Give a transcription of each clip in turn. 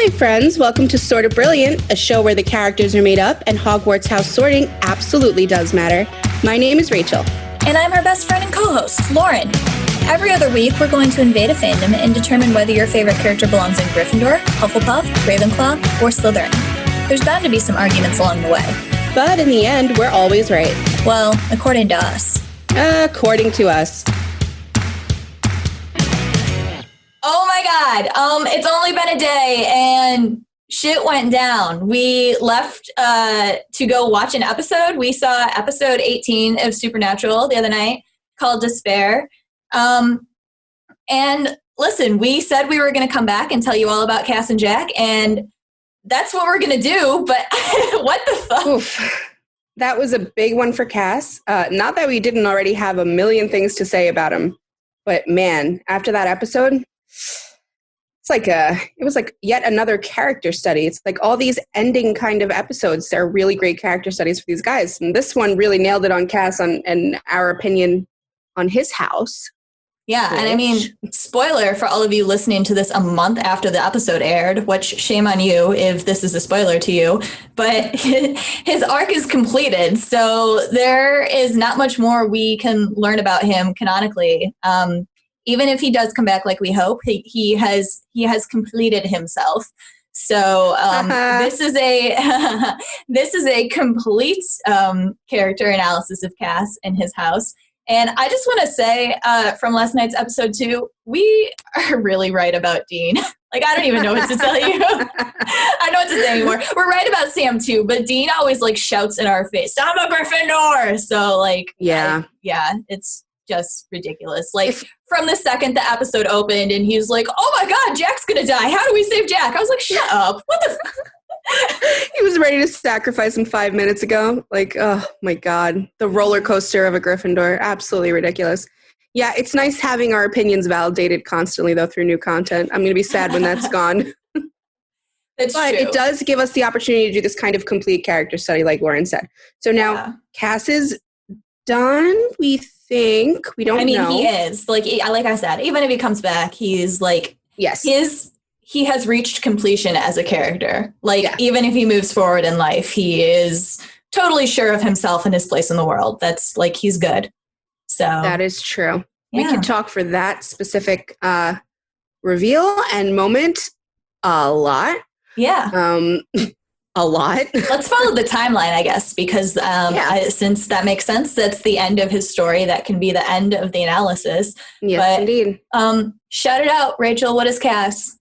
my friends. Welcome to Sort of Brilliant, a show where the characters are made up and Hogwarts house sorting absolutely does matter. My name is Rachel. And I'm her best friend and co-host, Lauren. Every other week, we're going to invade a fandom and determine whether your favorite character belongs in Gryffindor, Hufflepuff, Ravenclaw, or Slytherin. There's bound to be some arguments along the way. But in the end, we're always right. Well, according to us. According to us. Oh my God, it's only been a day and shit went down. We left to go watch an episode. We saw episode 18 of Supernatural the other night called Despair. And listen, we said we were going to come back and tell you all about Cass and Jack, and that's what we're going to do, but what the fuck? Oof. That was a big one for Cass. Not that we didn't already have a million things to say about him, but man, after that episode, it was like yet another character study. It's like all these ending kind of episodes, they're really great character studies for these guys. And this one really nailed it on Cass and our opinion on his house. Yeah, and I mean, spoiler for all of you listening to this a month after the episode aired, which shame on you if this is a spoiler to you, but his arc is completed. So there is not much more we can learn about him canonically. Even if he does come back like we hope, he has completed himself. So this is a complete character analysis of Cass and his house. And I just want to say from last night's episode 2, we are really right about Dean. Like, I don't even know what to tell you. I don't know what to say anymore. We're right about Sam too, but Dean always like shouts in our face, "I'm a Gryffindor!" So like, yeah, it's just ridiculous. Like from the second the episode opened and he was like, "Oh my God, Jack's gonna die. How do we save Jack?" I was like, "Shut up. What the He was ready to sacrifice him 5 minutes ago. Like, oh my God, the roller coaster of a Gryffindor. Absolutely ridiculous. Yeah, it's nice having our opinions validated constantly, though, through new content. I'm going to be sad when that's gone. But true. It does give us the opportunity to do this kind of complete character study, like Lauren said. So now Cass is done, we think. We don't know. I mean, he is. Like I said, even if he comes back, he's like, yes. He has reached completion as a character. Like, even if he moves forward in life, he is totally sure of himself and his place in the world. That's like, he's good. So that is true. Yeah. We can talk for that specific reveal and moment a lot. Yeah. A lot. Let's follow the timeline, I guess, because since that makes sense, that's the end of his story. That can be the end of the analysis. Yes, but, indeed. Shout it out, Rachel. What is Cass?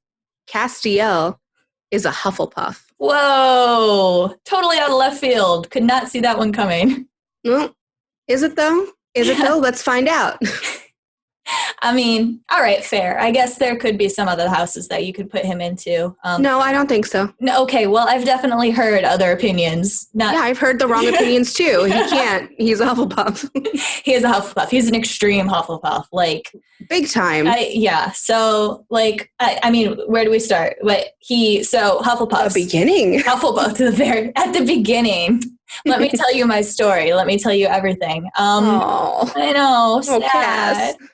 Castiel is a Hufflepuff. Whoa. Totally out of left field. Could not see that one coming. Well, is it though? Let's find out. I mean, all right, fair. I guess there could be some other houses that you could put him into. No, I don't think so. No, okay, well, I've definitely heard other opinions. Yeah, I've heard the wrong opinions too. He can't. He's a Hufflepuff. He is a Hufflepuff. He's an extreme Hufflepuff. Like, big time. So, like, I mean, where do we start? Hufflepuff. The beginning. Hufflepuff at the beginning. Let me tell you my story. Let me tell you everything. I know.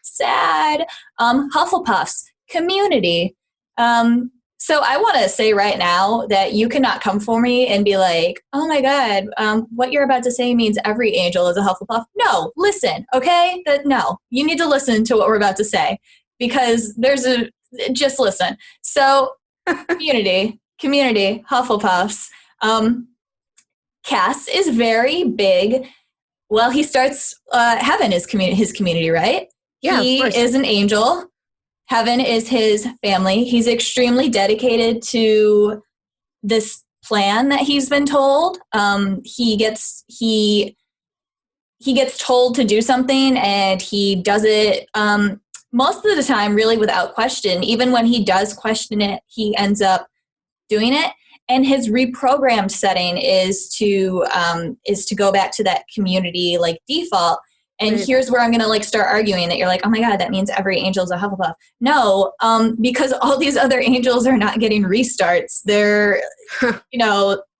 Sad. Hufflepuffs community. So I want to say right now that you cannot come for me and be like, "Oh my God, what you're about to say means every angel is a Hufflepuff." No, listen, okay? No, you need to listen to what we're about to say because just listen. So community, Hufflepuffs. Cass is very big. Well, he starts, Heaven is his community, right? Yeah, he is an angel. Heaven is his family. He's extremely dedicated to this plan that he's been told. He gets told to do something and he does it most of the time really without question. Even when he does question it, he ends up doing it. And his reprogrammed setting is to go back to that community like default. And here's where I'm going to like start arguing that you're like, "Oh my God, that means every angel is a Hufflepuff." No, because all these other angels are not getting restarts. They're,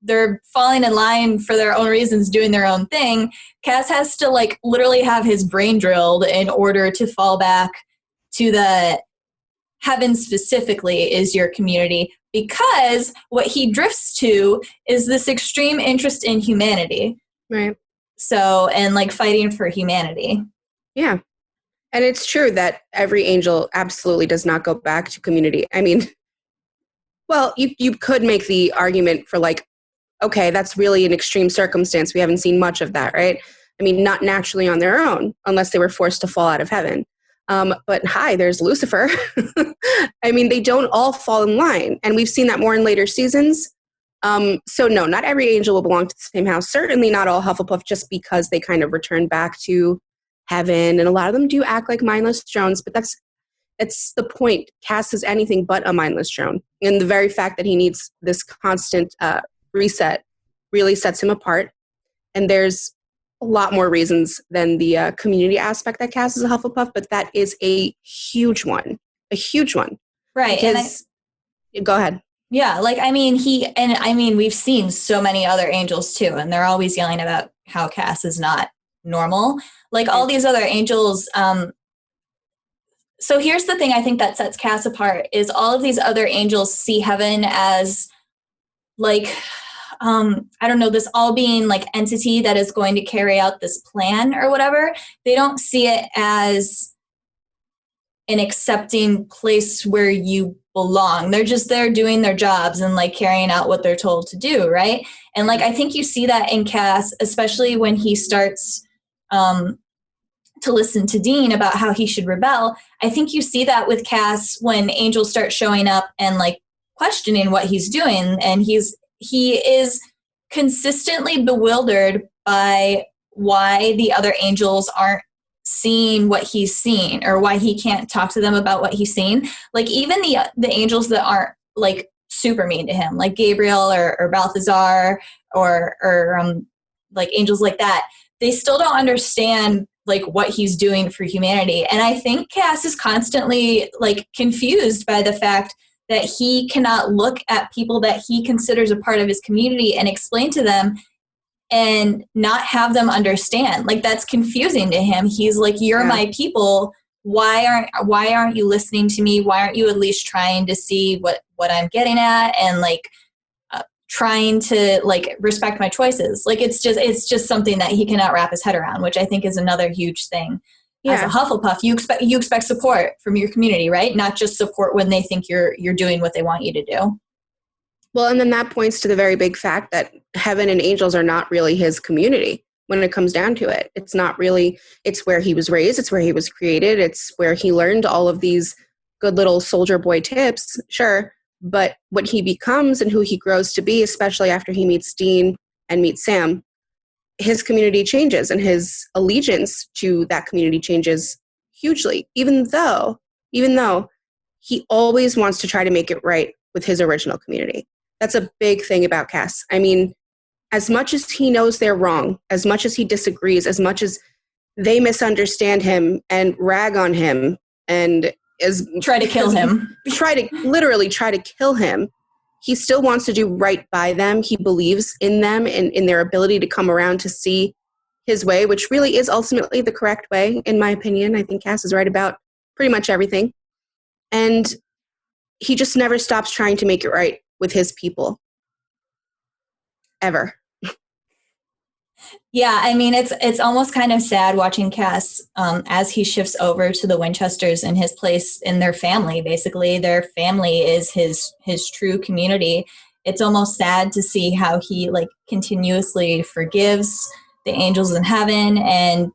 they're falling in line for their own reasons, doing their own thing. Cass has to like literally have his brain drilled in order to fall back to the heaven specifically is your community, because what he drifts to is this extreme interest in humanity. Right. So, and like fighting for humanity. Yeah. And it's true that every angel absolutely does not go back to community. I mean, well, you could make the argument for like, okay, that's really an extreme circumstance. We haven't seen much of that, right? I mean, not naturally on their own, unless they were forced to fall out of heaven. But hi, there's Lucifer. I mean, they don't all fall in line. And we've seen that more in later seasons. So no, not every angel will belong to the same house. Certainly not all Hufflepuff, just because they kind of return back to heaven. And a lot of them do act like mindless drones, but that's the point. Cass is anything but a mindless drone. And the very fact that he needs this constant reset really sets him apart. And there's a lot more reasons than the community aspect that Cass is a Hufflepuff, but that is a huge one. A huge one. Right. Because, go ahead. Yeah, like, I mean, we've seen so many other angels too, and they're always yelling about how Cass is not normal. Like all these other angels. So here's the thing I think that sets Cass apart is all of these other angels see heaven as like, I don't know, this all being like entity that is going to carry out this plan or whatever. They don't see it as an accepting place where you belong. They're just there doing their jobs and like carrying out what they're told to do, right? And like I think you see that in Cass, especially when he starts to listen to Dean about how he should rebel. I think you see that with Cass when angels start showing up and like questioning what he's doing, and he is consistently bewildered by why the other angels aren't seeing what he's seen, or why he can't talk to them about what he's seen. Like even the angels that aren't like super mean to him, like Gabriel or Balthazar or like angels like that, they still don't understand like what he's doing for humanity. And I think Cass is constantly like confused by the fact that he cannot look at people that he considers a part of his community and explain to them and not have them understand. Like that's confusing to him. He's like, you're my people. Why aren't you listening to me? Why aren't you at least trying to see what I'm getting at and like trying to like respect my choices? Like it's just something that he cannot wrap his head around, which I think is another huge thing. As a Hufflepuff, you expect support from your community, right? Not just support when they think you're doing what they want you to do. Well, and then that points to the very big fact that heaven and angels are not really his community when it comes down to it. It's not really, it's where he was raised, it's where he was created, it's where he learned all of these good little soldier boy tips, sure, but what he becomes and who he grows to be, especially after he meets Dean and meets Sam, his community changes and his allegiance to that community changes hugely, even though he always wants to try to make it right with his original community. That's a big thing about Cass. I mean, as much as he knows they're wrong, as much as he disagrees, as much as they misunderstand him and rag on him and try to kill him, literally try to kill him, he still wants to do right by them. He believes in them and in their ability to come around to see his way, which really is ultimately the correct way, in my opinion. I think Cass is right about pretty much everything. And he just never stops trying to make it right with his people. Ever. Yeah, I mean, it's almost kind of sad watching Cass as he shifts over to the Winchesters and his place in their family. Basically, their family is his true community. It's almost sad to see how he like continuously forgives the angels in heaven and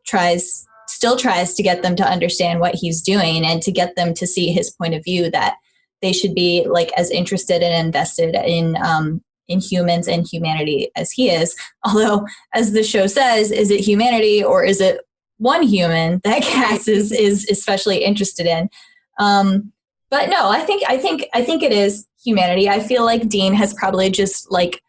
still tries to get them to understand what he's doing and to get them to see his point of view, that they should be like as interested and invested in humans and humanity as he is. Although, as the show says, is it humanity or is it one human that Cass is especially interested in? But no, I think it is humanity. I feel like Dean has probably just like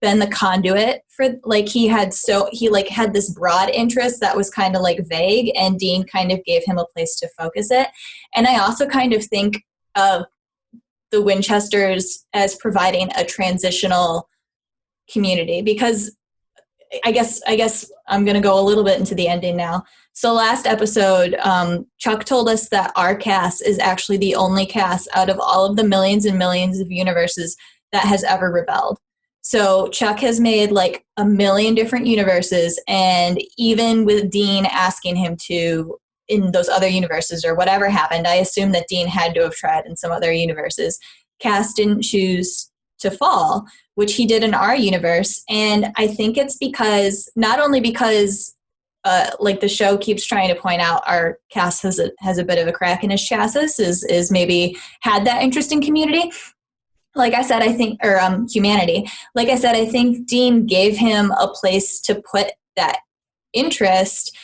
been the conduit for like he had this broad interest that was kind of like vague, and Dean kind of gave him a place to focus it. And I also kind of think of the Winchesters as providing a transitional community, because I guess I'm going to go a little bit into the ending now. So last episode, Chuck told us that our cast is actually the only cast out of all of the millions and millions of universes that has ever rebelled. So Chuck has made like a million different universes, and even with Dean asking him to in those other universes or whatever happened, I assume that Dean had to have tried in some other universes. Cass didn't choose to fall, which he did in our universe. And I think it's because, not only because like the show keeps trying to point out our Cass has a bit of a crack in his chassis, is maybe had that interesting community. Like I said, I think, or humanity. Like I said, I think Dean gave him a place to put that interest.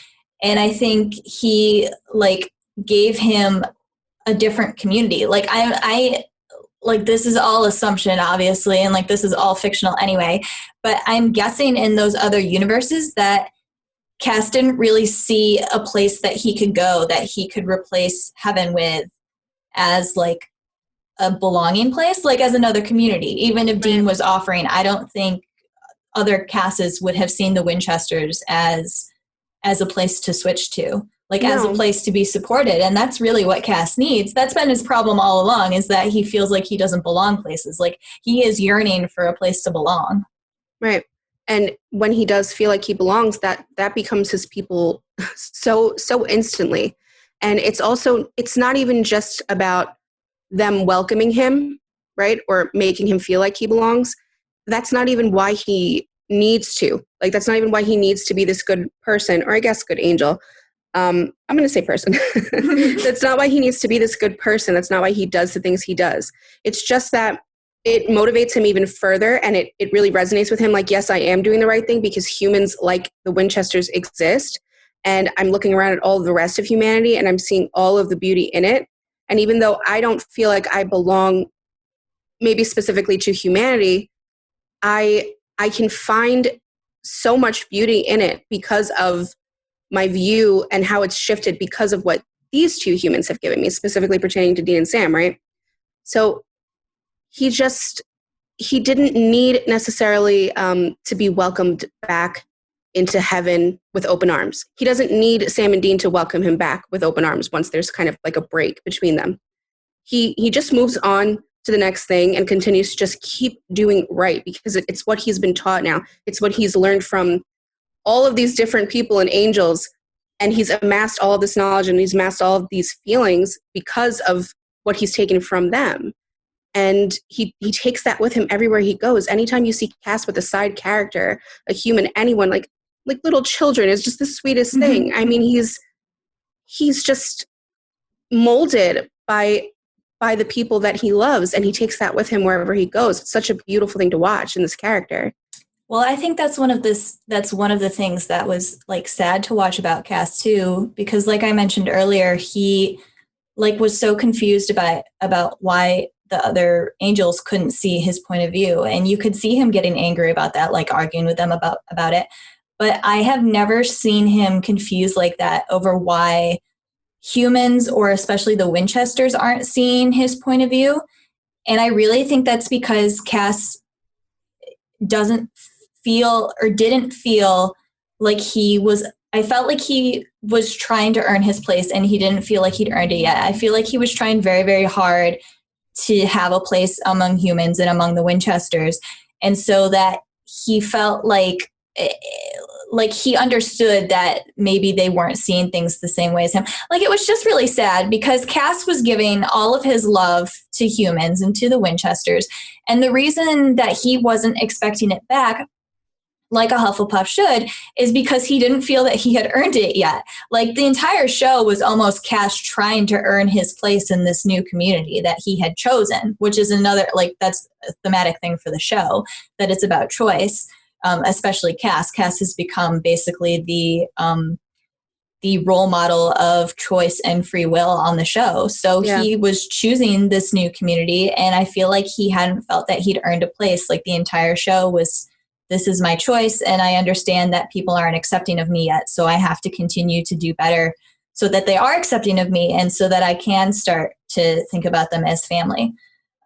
And I think he like gave him a different community. Like I like, this is all assumption, obviously, and like this is all fictional anyway, but I'm guessing in those other universes that Cass didn't really see a place that he could go that he could replace heaven with as like a belonging place, like as another community. Even if Dean was offering, I don't think other Casses would have seen the Winchesters as a place to switch to. Like as a place to be supported. And that's really what Cass needs. That's been his problem all along, is that he feels like he doesn't belong places. Like he is yearning for a place to belong. Right. And when he does feel like he belongs, that becomes his people so instantly. And it's not even just about them welcoming him, right? Or making him feel like he belongs. That's not even why he needs to. Like that's not even why he needs to be this good person, or I guess good angel. I'm going to say person. That's not why he needs to be this good person. That's not why he does the things he does. It's just that it motivates him even further, and it really resonates with him. Like, yes, I am doing the right thing because humans like the Winchesters exist, and I'm looking around at all of the rest of humanity, and I'm seeing all of the beauty in it. And even though I don't feel like I belong, maybe specifically to humanity, I can find so much beauty in it because of my view and how it's shifted because of what these two humans have given me, specifically pertaining to Dean and Sam, right? So he didn't need necessarily to be welcomed back into heaven with open arms. He doesn't need Sam and Dean to welcome him back with open arms once there's kind of like a break between them. He just moves on to the next thing and continues to just keep doing right because it's what he's been taught now. It's what he's learned from all of these different people and angels, and he's amassed all of this knowledge and he's amassed all of these feelings because of what he's taken from them. And he takes that with him everywhere he goes. Anytime you see Cass with a side character, a human, anyone, like little children, is just the sweetest thing. I mean, he's just molded by the people that he loves, and he takes that with him wherever he goes. It's such a beautiful thing to watch in this character. Well, I think that's one of the things that was like sad to watch about Cass too, because like I mentioned earlier, he like was so confused about why the other angels couldn't see his point of view. And you could see him getting angry about that, like arguing with them about it. But I have never seen him confused like that over why humans, or especially the Winchesters, aren't seeing his point of view. And I really think that's because Cass didn't feel like I felt like he was trying to earn his place, and he didn't feel like he'd earned it yet. I feel like he was trying very, very hard to have a place among humans and among the Winchesters. And so that he felt like he understood that maybe they weren't seeing things the same way as him. Like, it was just really sad because Cass was giving all of his love to humans and to the Winchesters. And the reason that he wasn't expecting it back, like a Hufflepuff should, is because he didn't feel that he had earned it yet. Like, the entire show was almost Cass trying to earn his place in this new community that he had chosen, which is another, like, that's a thematic thing for the show, that it's about choice, especially Cass. Cass has become basically the role model of choice and free will on the show. So he was choosing this new community, and I feel like he hadn't felt that he'd earned a place. Like, the entire show was, this is my choice, and I understand that people aren't accepting of me yet, so I have to continue to do better so that they are accepting of me, and so that I can start to think about them as family.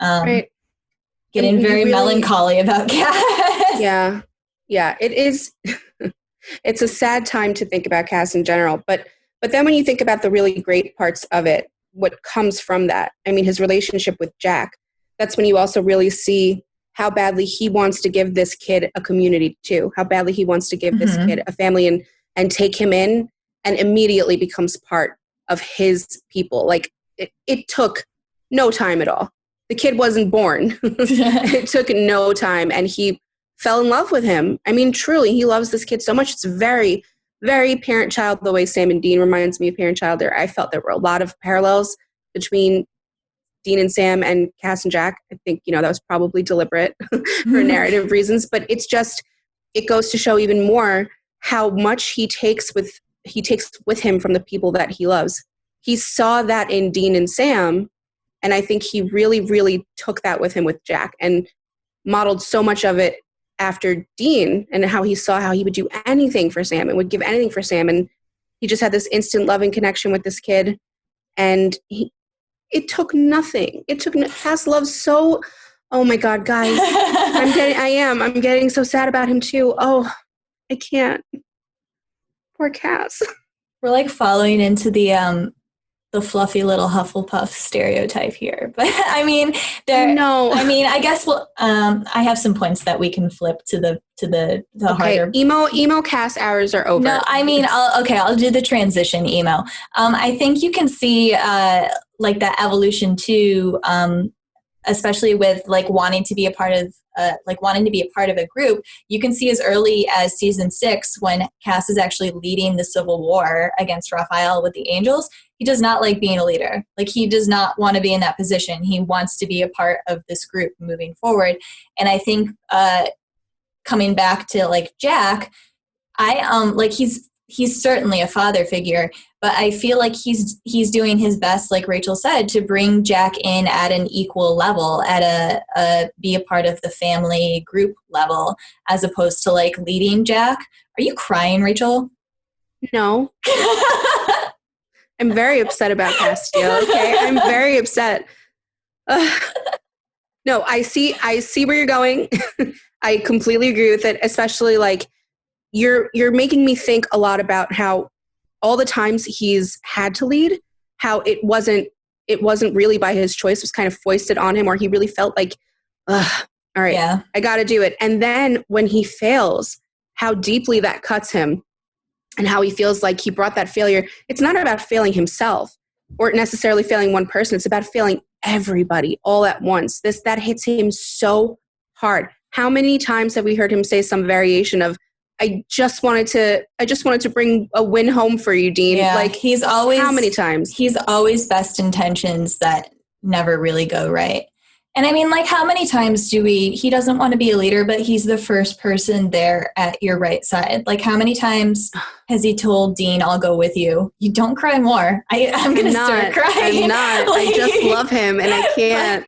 Right. Getting very melancholy about Cass. Yeah. Yeah, it is. It's a sad time to think about Cass in general, but then when you think about the really great parts of it, what comes from that, I mean, his relationship with Jack, that's when you also really see how badly he wants to give this kid a community too, how badly he wants to give this kid a family and take him in, and immediately becomes part of his people. Like it took no time at all. The kid wasn't born. It took no time, and he fell in love with him. I mean, truly, he loves this kid so much. It's very, very parent-child, the way Sam and Dean reminds me of parent-child. There, I felt there were a lot of parallels between Dean and Sam and Cass and Jack. I think, that was probably deliberate for narrative reasons, but it's just, it goes to show even more how much he takes with him from the people that he loves. He saw that in Dean and Sam, and I think he really, really took that with him with Jack and modeled so much of it after Dean, and how he saw how he would do anything for Sam and would give anything for Sam. And he just had this instant loving connection with this kid. And it took nothing. Cass loves so, oh my God, guys, I'm getting so sad about him too. Oh, I can't. Poor Cass. We're like following into the fluffy little Hufflepuff stereotype here, but I mean, I guess I have some points that we can flip to the harder. Emo Cass hours are over. No, I mean, I'll do the transition emo. I think you can see like that evolution too, especially with like wanting to be a part of a group. You can see as early as season 6 when Cass is actually leading the civil war against Raphael with the Angels. He does not like being a leader. Like, he does not want to be in that position. He wants to be a part of this group moving forward. And I think coming back to like Jack, he's certainly a father figure, but I feel like he's doing his best, like Rachel said, to bring Jack in at an equal level, at be a part of the family group level, as opposed to like leading Jack. Are you crying, Rachel? No. I'm very upset about Castiel. Okay, I'm very upset. No, I see where you're going. I completely agree with it, especially like you're making me think a lot about how all the times he's had to lead, how it wasn't really by his choice. It was kind of foisted on him, or he really felt like, all right, yeah, I got to do it. And then when he fails, how deeply that cuts him, and how he feels like he brought that failure. It's not about failing himself or necessarily failing one person. It's about failing everybody all at once. That hits him so hard. How many times have we heard him say some variation of, I just wanted to bring a win home for you, Dean. Yeah, like, he's always, how many times? He's always best intentions that never really go right. And I mean, like, how many times he doesn't want to be a leader, but he's the first person there at your right side. Like, how many times has he told Dean, I'll go with you? You don't cry more. I'm going to start crying. I'm not. Like, I just love him and I can't.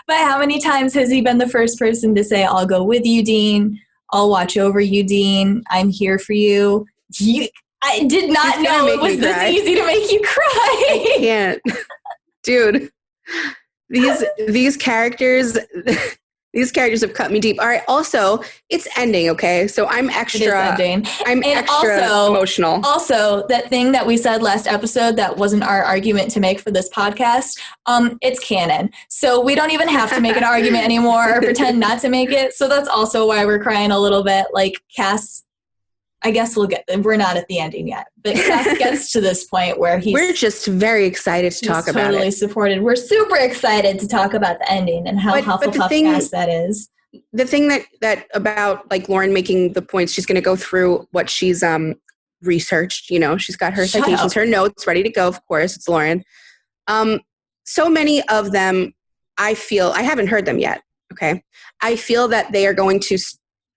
But how many times has he been the first person to say, I'll go with you, Dean? I'll watch over you, Dean. I'm here for you. I did not know it was this easy to make you cry. I can't. Dude. These characters have cut me deep. All right. Also, it's ending. Okay, so I'm extra emotional. Also, that thing that we said last episode that wasn't our argument to make for this podcast. It's canon, so we don't even have to make an argument anymore or pretend not to make it. So that's also why we're crying a little bit. Like, Cass, I guess we're not at the ending yet, but Cass gets to this point where we're just very excited to talk about it. Totally supported. We're super excited to talk about the ending and how Hufflepuff Cass that is. The thing that about like Lauren making the points, she's going to go through what she's researched. She's got her citations, her notes ready to go. Of course, it's Lauren. So many of them, I feel, I haven't heard them yet. Okay, I feel that they are going to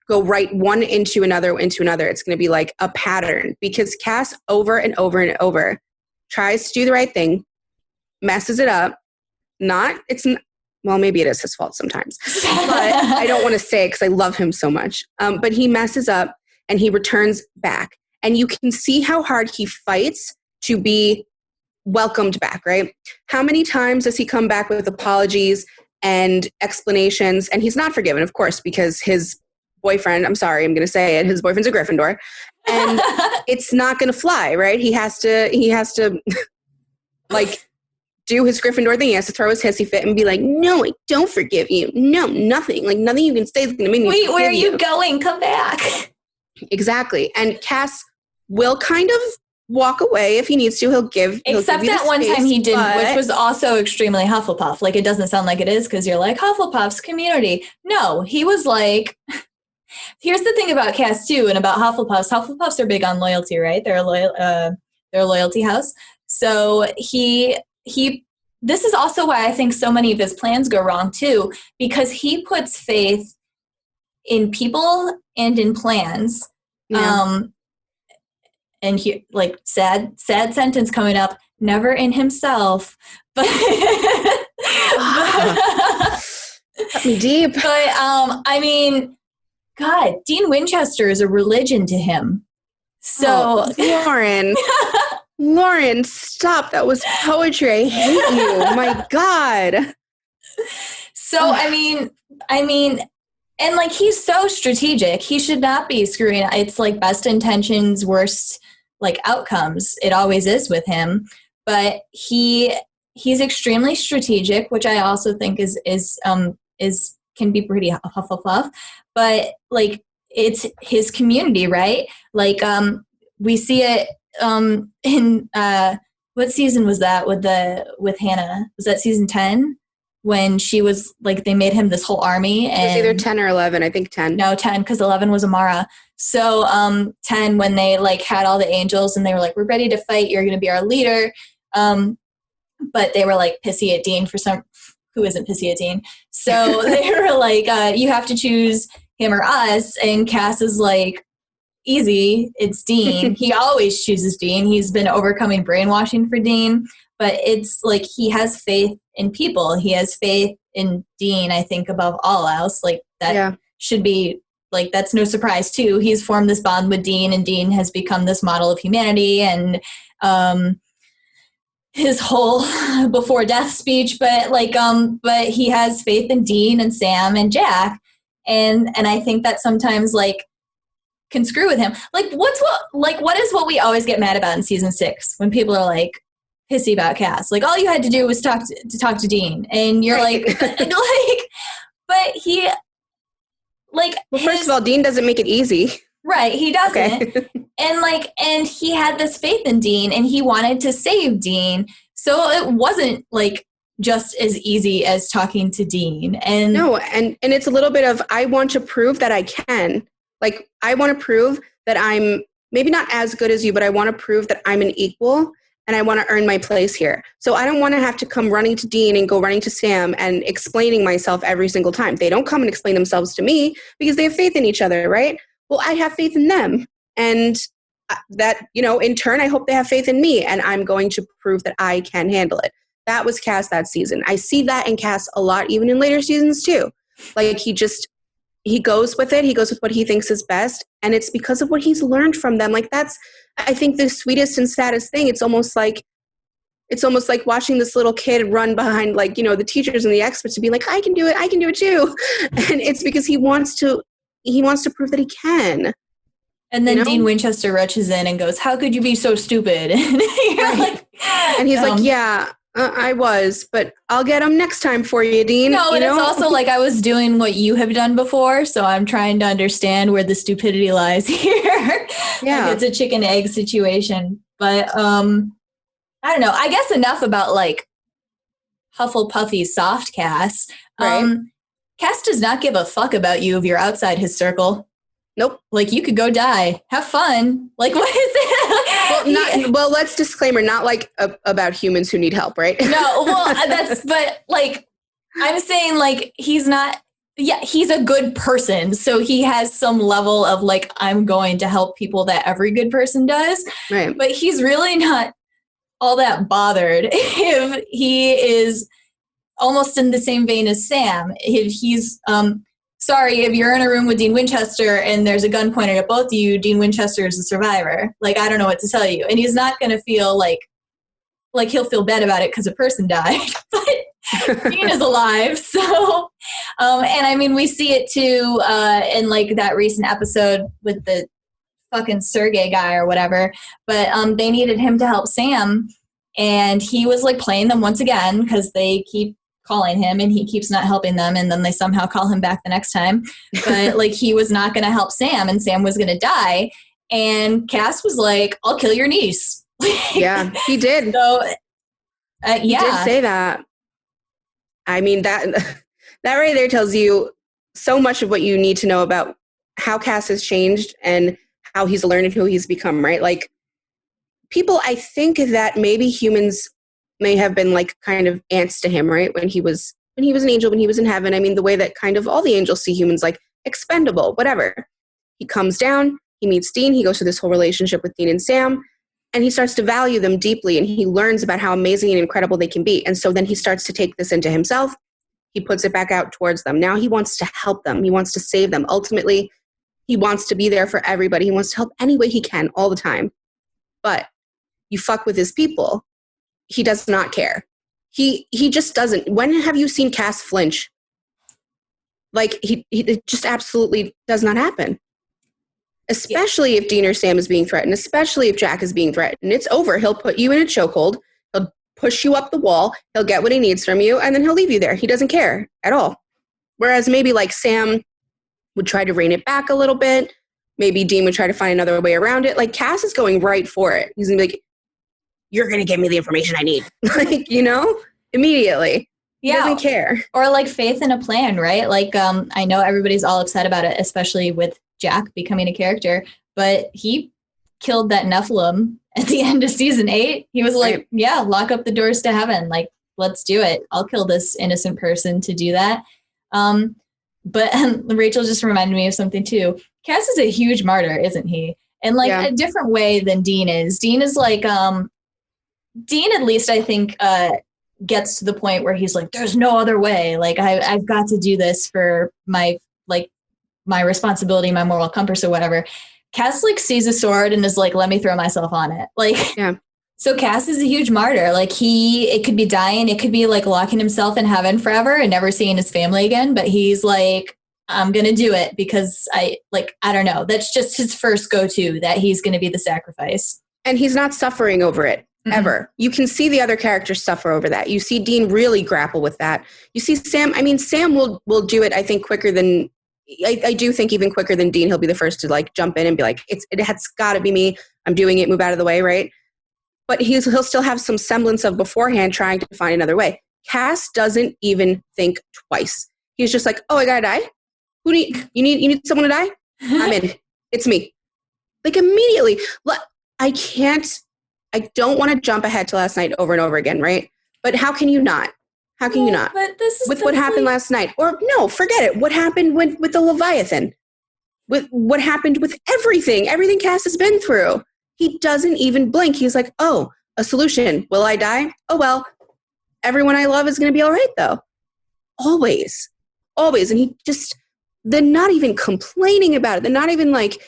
go right one into another. It's going to be like a pattern, because Cass over and over and over tries to do the right thing, messes it up. Well, maybe it is his fault sometimes, but I don't want to say it because I love him so much. But he messes up and he returns back, and you can see how hard he fights to be welcomed back, right? How many times does he come back with apologies and explanations? And he's not forgiven, of course, because his boyfriend, I'm sorry, I'm going to say it, his boyfriend's a Gryffindor, and it's not going to fly, right? He has to like do his Gryffindor thing. He has to throw his hissy fit and be like, no, I don't forgive you. No, nothing. Like, nothing you can say is going to make me Wait, where are you you going? Come back. Exactly. And Cass will kind of walk away if he needs to. Except give that one space, time he didn't, which was also extremely Hufflepuff. Like, it doesn't sound like it is because you're like, Hufflepuff's community. No, he was like, here's the thing about Cass too, and about Hufflepuffs. Hufflepuffs are big on loyalty, right? They're a loyalty house. So this is also why I think so many of his plans go wrong too, because he puts faith in people and in plans. Yeah. And he, like, sad sentence coming up, never in himself, but cut me deep. But I mean, God, Dean Winchester is a religion to him. So Lauren, stop. That was poetry. I hate you. My God. So, I mean, and like, he's so strategic. He should not be screwing. It's like best intentions, worst like outcomes. It always is with him. But he's extremely strategic, which I also think is can be pretty Hufflepuff. But like, it's his community, right? Like, we see it in what season was that with Hannah? Was that season 10? When she was like, they made him this whole army. And it was either 10 or 11. I think 10. No, 10, because 11 was Amara. So 10, when they like had all the angels and they were like, we're ready to fight. You're going to be our leader. But they were like pissy at Dean who isn't pissy at Dean. So they were like, you have to choose him or us. And Cass is like, easy, it's Dean. He always chooses Dean. He's been overcoming brainwashing for Dean. But it's like, he has faith in people. He has faith in Dean, I think, above all else. Like, that should be, like, that's no surprise, too. He's formed this bond with Dean, and Dean has become this model of humanity. And his whole before death speech, but he has faith in Dean and Sam and Jack. And I think that sometimes, like, can screw with him. Like, what is what we always get mad about in season 6 when people are like, pissy about Cass? Like, all you had to do was talk to Dean, and you're like, but he, like, well, first of all, Dean doesn't make it easy, right? He doesn't, okay. and he had this faith in Dean, and he wanted to save Dean, so it wasn't like just as easy as talking to Dean. And no, and it's a little bit of, I want to prove that I can, like, I want to prove that I'm maybe not as good as you, but I want to prove that I'm an equal. And I want to earn my place here. So I don't want to have to come running to Dean and go running to Sam and explaining myself every single time. They don't come and explain themselves to me because they have faith in each other, right? Well, I have faith in them. And that, in turn, I hope they have faith in me. And I'm going to prove that I can handle it. That was Cass that season. I see that in Cass a lot, even in later seasons too. Like, he goes with it. He goes with what he thinks is best. And it's because of what he's learned from them. Like, that's, I think, the sweetest and saddest thing. It's almost like watching this little kid run behind, like, the teachers and the experts to be like, I can do it too. And it's because he wants to prove that he can. And then Dean Winchester rushes in and goes, how could you be so stupid? And you're like, and he's like, yeah, I was, but I'll get him next time for you, Dean. No, and it's also like, I was doing what you have done before, so I'm trying to understand where the stupidity lies here. Yeah. Like, it's a chicken egg situation. But I don't know. I guess enough about, like, Hufflepuffy soft Cass. Right. Cass does not give a fuck about you if you're outside his circle. Nope. Like, you could go die. Have fun. Like, what is it? Well, let's disclaimer, not like about humans who need help, right? No, well, but like, I'm saying, like, he's not, he's a good person. So he has some level of, like, I'm going to help people that every good person does. Right. But he's really not all that bothered if he is almost in the same vein as Sam. If he's, sorry, if you're in a room with Dean Winchester and there's a gun pointed at both of you, Dean Winchester is a survivor. Like, I don't know what to tell you. And he's not going to feel like like he'll feel bad about it because a person died, but Dean is alive. So, and I mean, we see it too in like that recent episode with the fucking Sergey guy or whatever, but they needed him to help Sam, and he was like playing them once again because they keep calling him and he keeps not helping them, and then they somehow call him back the next time, but like he was not going to help Sam and Sam was going to die, and Cass was like, I'll kill your niece. Yeah, he did. So he did say that. I mean, that right there tells you so much of what you need to know about how Cass has changed and how he's learned and who he's become, right? Like, people, I think that maybe humans may have been like kind of ants to him, right? When he was an angel, when he was in heaven. I mean, the way that kind of all the angels see humans, like expendable, whatever. He comes down, he meets Dean, he goes through this whole relationship with Dean and Sam, and he starts to value them deeply, and he learns about how amazing and incredible they can be. And so then he starts to take this into himself. He puts it back out towards them. Now he wants to help them. He wants to save them. Ultimately, he wants to be there for everybody. He wants to help any way he can all the time. But you fuck with his people, he does not care. He just doesn't. When have you seen Cass flinch? Like, it just absolutely does not happen. Especially if Dean or Sam is being threatened, especially if Jack is being threatened. It's over. He'll put you in a chokehold. He'll push you up the wall. He'll get what he needs from you, and then he'll leave you there. He doesn't care at all. Whereas maybe like Sam would try to rein it back a little bit. Maybe Dean would try to find another way around it. Like, Cass is going right for it. He's going to be like, you're going to give me the information I need. Like, immediately. He doesn't care. Or like faith in a plan, right? Like, I know everybody's all upset about it, especially with Jack becoming a character, but he killed that Nephilim at the end of season 8. He was like, right. Yeah, lock up the doors to heaven. Like, let's do it. I'll kill this innocent person to do that. But Rachel just reminded me of something too. Cass is a huge martyr, isn't he? And like a different way than Dean is. Dean is like, Dean at least I think gets to the point where he's like, there's no other way. Like I've got to do this for my responsibility, my moral compass or whatever. Cass like sees a sword and is like, let me throw myself on it. Like, yeah. So Cass is a huge martyr. Like it could be dying. It could be like locking himself in heaven forever and never seeing his family again. But he's like, I'm going to do it because I don't know. That's just his first go-to, that he's going to be the sacrifice. And he's not suffering over it ever. You can see the other characters suffer over that. You see Dean really grapple with that. You see Sam. I mean, Sam will do it, I think, quicker than I do think even quicker than Dean. He'll be the first to like jump in and be like, it has got to be me. I'm doing it. Move out of the way. Right. But he'll still have some semblance of beforehand trying to find another way. Cass doesn't even think twice. He's just like, oh, I gotta die. You need someone to die? I'm in. It's me. Like immediately. I don't want to jump ahead to last night over and over again, right? But how can you not? How can you not? But with what happened last night. Or no, forget it. What happened with the Leviathan? With what happened with everything Cass has been through. He doesn't even blink. He's like, oh, a solution. Will I die? Oh, well, everyone I love is going to be all right, though. Always. Always. And they're not even complaining about it. They're not even like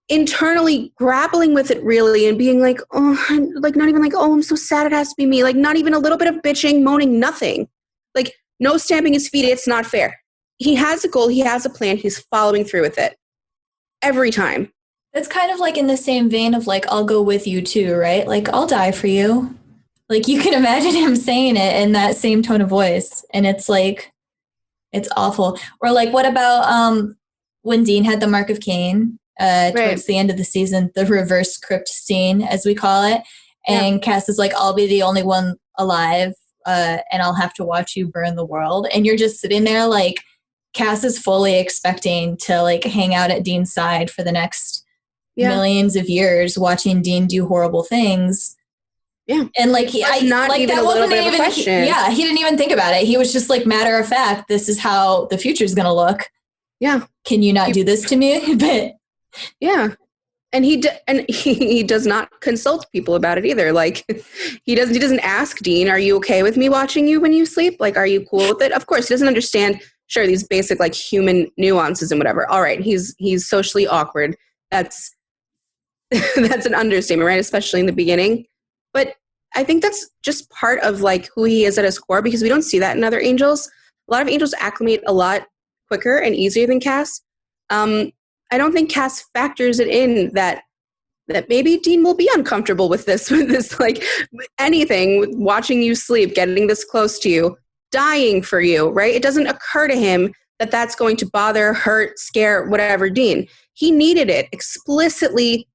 internally grappling with it really and being like, oh, like not even like, oh, I'm so sad it has to be me. Like not even a little bit of bitching, moaning, nothing. Like no stamping his feet. It's not fair. He has a goal. He has a plan. He's following through with it every time. It's kind of like in the same vein of like, I'll go with you too, right? Like, I'll die for you. Like, you can imagine him saying it in that same tone of voice. And it's like, it's awful. Or like, what about when Dean had the Mark of Cain towards the end of the season, the reverse crypt scene, as we call it. And Cass is like, I'll be the only one alive and I'll have to watch you burn the world. And you're just sitting there like, Cass is fully expecting to like hang out at Dean's side for the next millions of years, watching Dean do horrible things. Yeah. And like, not even that wasn't even a question. He didn't even think about it. He was just like, matter of fact, this is how the future is going to look. Yeah. Can you not do this to me? But yeah. And he does not consult people about it either. Like he doesn't ask Dean, are you okay with me watching you when you sleep? Like, are you cool with it? Of course, he doesn't understand, sure, these basic like human nuances and whatever. All right. He's socially awkward. That's an understatement, right? Especially in the beginning. But I think that's just part of like who he is at his core, because we don't see that in other angels. A lot of angels acclimate a lot quicker and easier than Cass. I don't think Cass factors it in that maybe Dean will be uncomfortable with this like anything, watching you sleep, getting this close to you, dying for you, right? It doesn't occur to him that that's going to bother, hurt, scare, whatever Dean. He needed it explicitly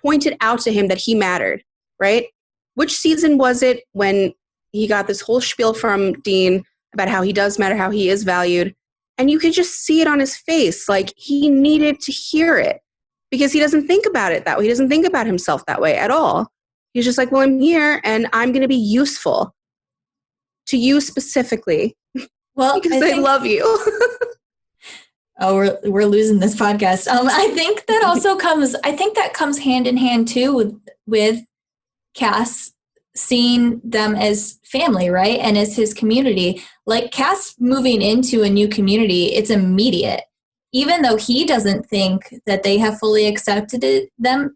pointed out to him that he mattered, right? Which season was it when he got this whole spiel from Dean about how he does matter, how he is valued? And you could just see it on his face. Like, he needed to hear it because he doesn't think about it that way. He doesn't think about himself that way at all. He's just like, well, I'm here and I'm going to be useful to you specifically. Well, because I love you. Oh, we're losing this podcast. I think that also comes hand in hand too with Cass seeing them as family, right? And as his community. Like Cass moving into a new community, it's immediate. Even though he doesn't think that they have fully accepted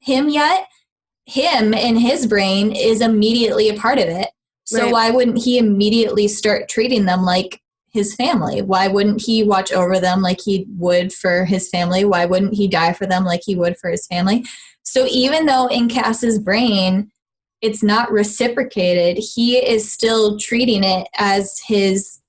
him yet, him in his brain is immediately a part of it. So right. Why wouldn't he immediately start treating them like his family? Why wouldn't he watch over them like he would for his family? Why wouldn't he die for them like he would for his family? So even though in Cass's brain it's not reciprocated, he is still treating it as his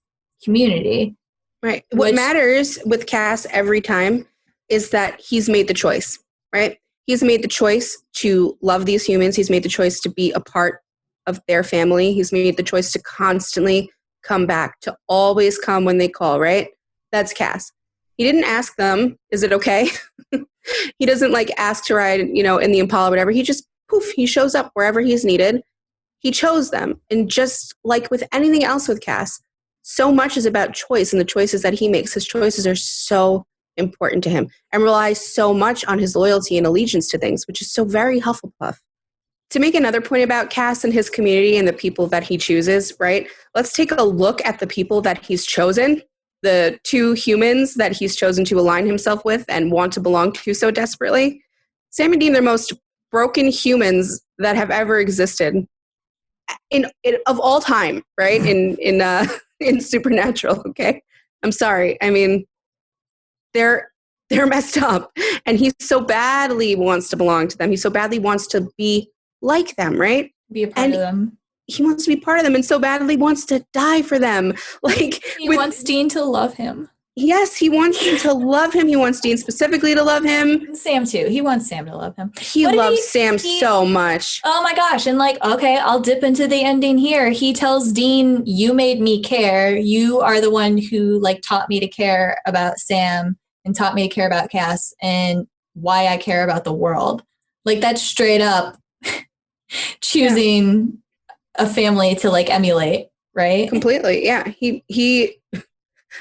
community. Right. What matters with Cass every time is that he's made the choice, right? He's made the choice to love these humans. He's made the choice to be a part of their family. He's made the choice to constantly come back, to always come when they call, right? That's Cass. He didn't ask them, is it okay? He doesn't like ask to ride, in the Impala, whatever. He just, poof, he shows up wherever he's needed. He chose them. And just like with anything else with Cass, so much is about choice and the choices that he makes. His choices are so important to him and relies so much on his loyalty and allegiance to things, which is so very Hufflepuff. To make another point about Cass and his community and the people that he chooses, right? Let's take a look at the people that he's chosen, the two humans that he's chosen to align himself with and want to belong to so desperately. Sam and Dean are the most broken humans that have ever existed in of all time, right? In Supernatural, okay? I'm sorry. I mean, they're messed up. And he so badly wants to belong to them. He so badly wants to be like them, right? Be a part of them. He wants to be part of them and so badly wants to die for them. Like he wants Dean to love him. Yes, he wants Dean to love him. He wants Dean specifically to love him. Sam too. He wants Sam to love him. He loves Sam so much. Oh my gosh. And like, okay, I'll dip into the ending here. He tells Dean, you made me care. You are the one who like taught me to care about Sam and taught me to care about Cass and why I care about the world. Like that's straight up choosing a family to like emulate, right? Completely. Yeah. He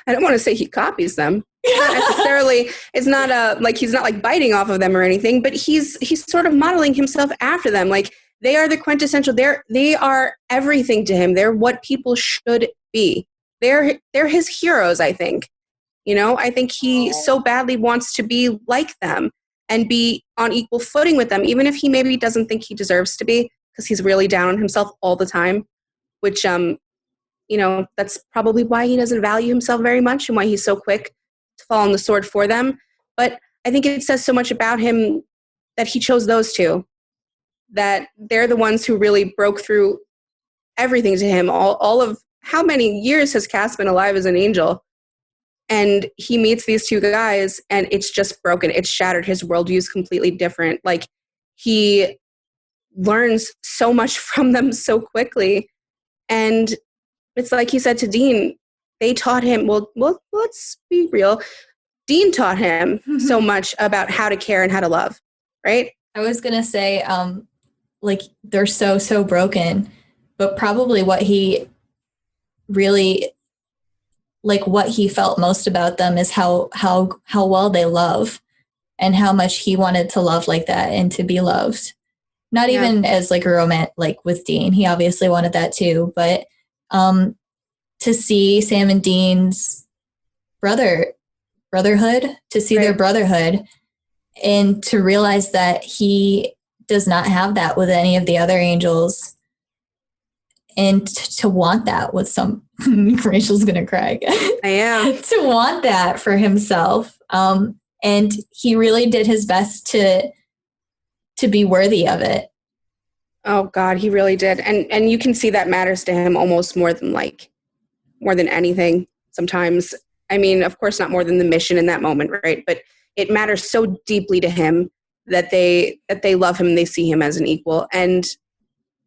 I don't want to say he copies them. Not necessarily. It's not he's not like biting off of them or anything, but he's sort of modeling himself after them. Like they are the quintessential. They are everything to him. They're what people should be. They're his heroes, I think. I think he so badly wants to be like them and be on equal footing with them, even if he maybe doesn't think he deserves to be, because he's really down on himself all the time, which that's probably why he doesn't value himself very much and why he's so quick to fall on the sword for them. But I think it says so much about him that he chose those two, that they're the ones who really broke through everything to him. All of how many years has Cass been alive as an angel? And he meets these two guys and it's just broken. It's shattered. His worldview is completely different. Like he learns so much from them so quickly. And it's like he said to Dean, they taught him, well, let's be real. Dean taught him so much about how to care and how to love, right? I was going to say, they're so broken, but probably what he really, what he felt most about them is how well they love and how much he wanted to love like that and to be loved. Not even as a romance, with Dean. He obviously wanted that too, but to see Sam and Dean's brotherhood, to see their brotherhood, and to realize that he does not have that with any of the other angels, And to want that with some, Rachel's going to cry again. I am. To want that for himself. And he really did his best to be worthy of it. Oh God, he really did. And you can see that matters to him almost more than anything sometimes. I mean, of course, not more than the mission in that moment, right? But it matters so deeply to him that they love him and they see him as an equal. And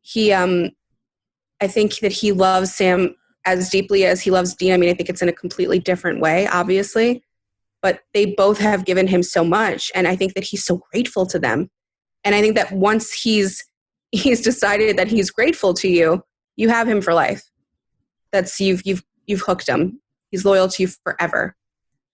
he, I think that he loves Sam as deeply as he loves Dean. I mean, I think it's in a completely different way, obviously, but they both have given him so much. And I think that he's so grateful to them. And I think that once he's decided that he's grateful to you, you have him for life. That's you've hooked him. He's loyal to you forever.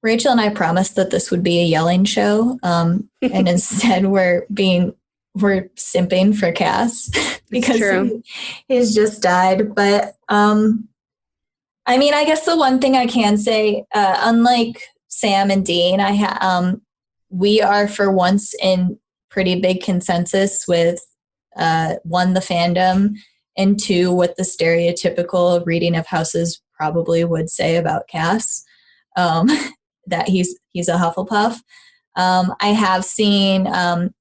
Rachel and I promised that this would be a yelling show. And instead we're simping for Cass because he's just died. But I mean, I guess the one thing I can say, unlike Sam and Dean, we are for once in pretty big consensus with one, the fandom, and two, what the stereotypical reading of houses probably would say about Cass, that he's a Hufflepuff. I have seen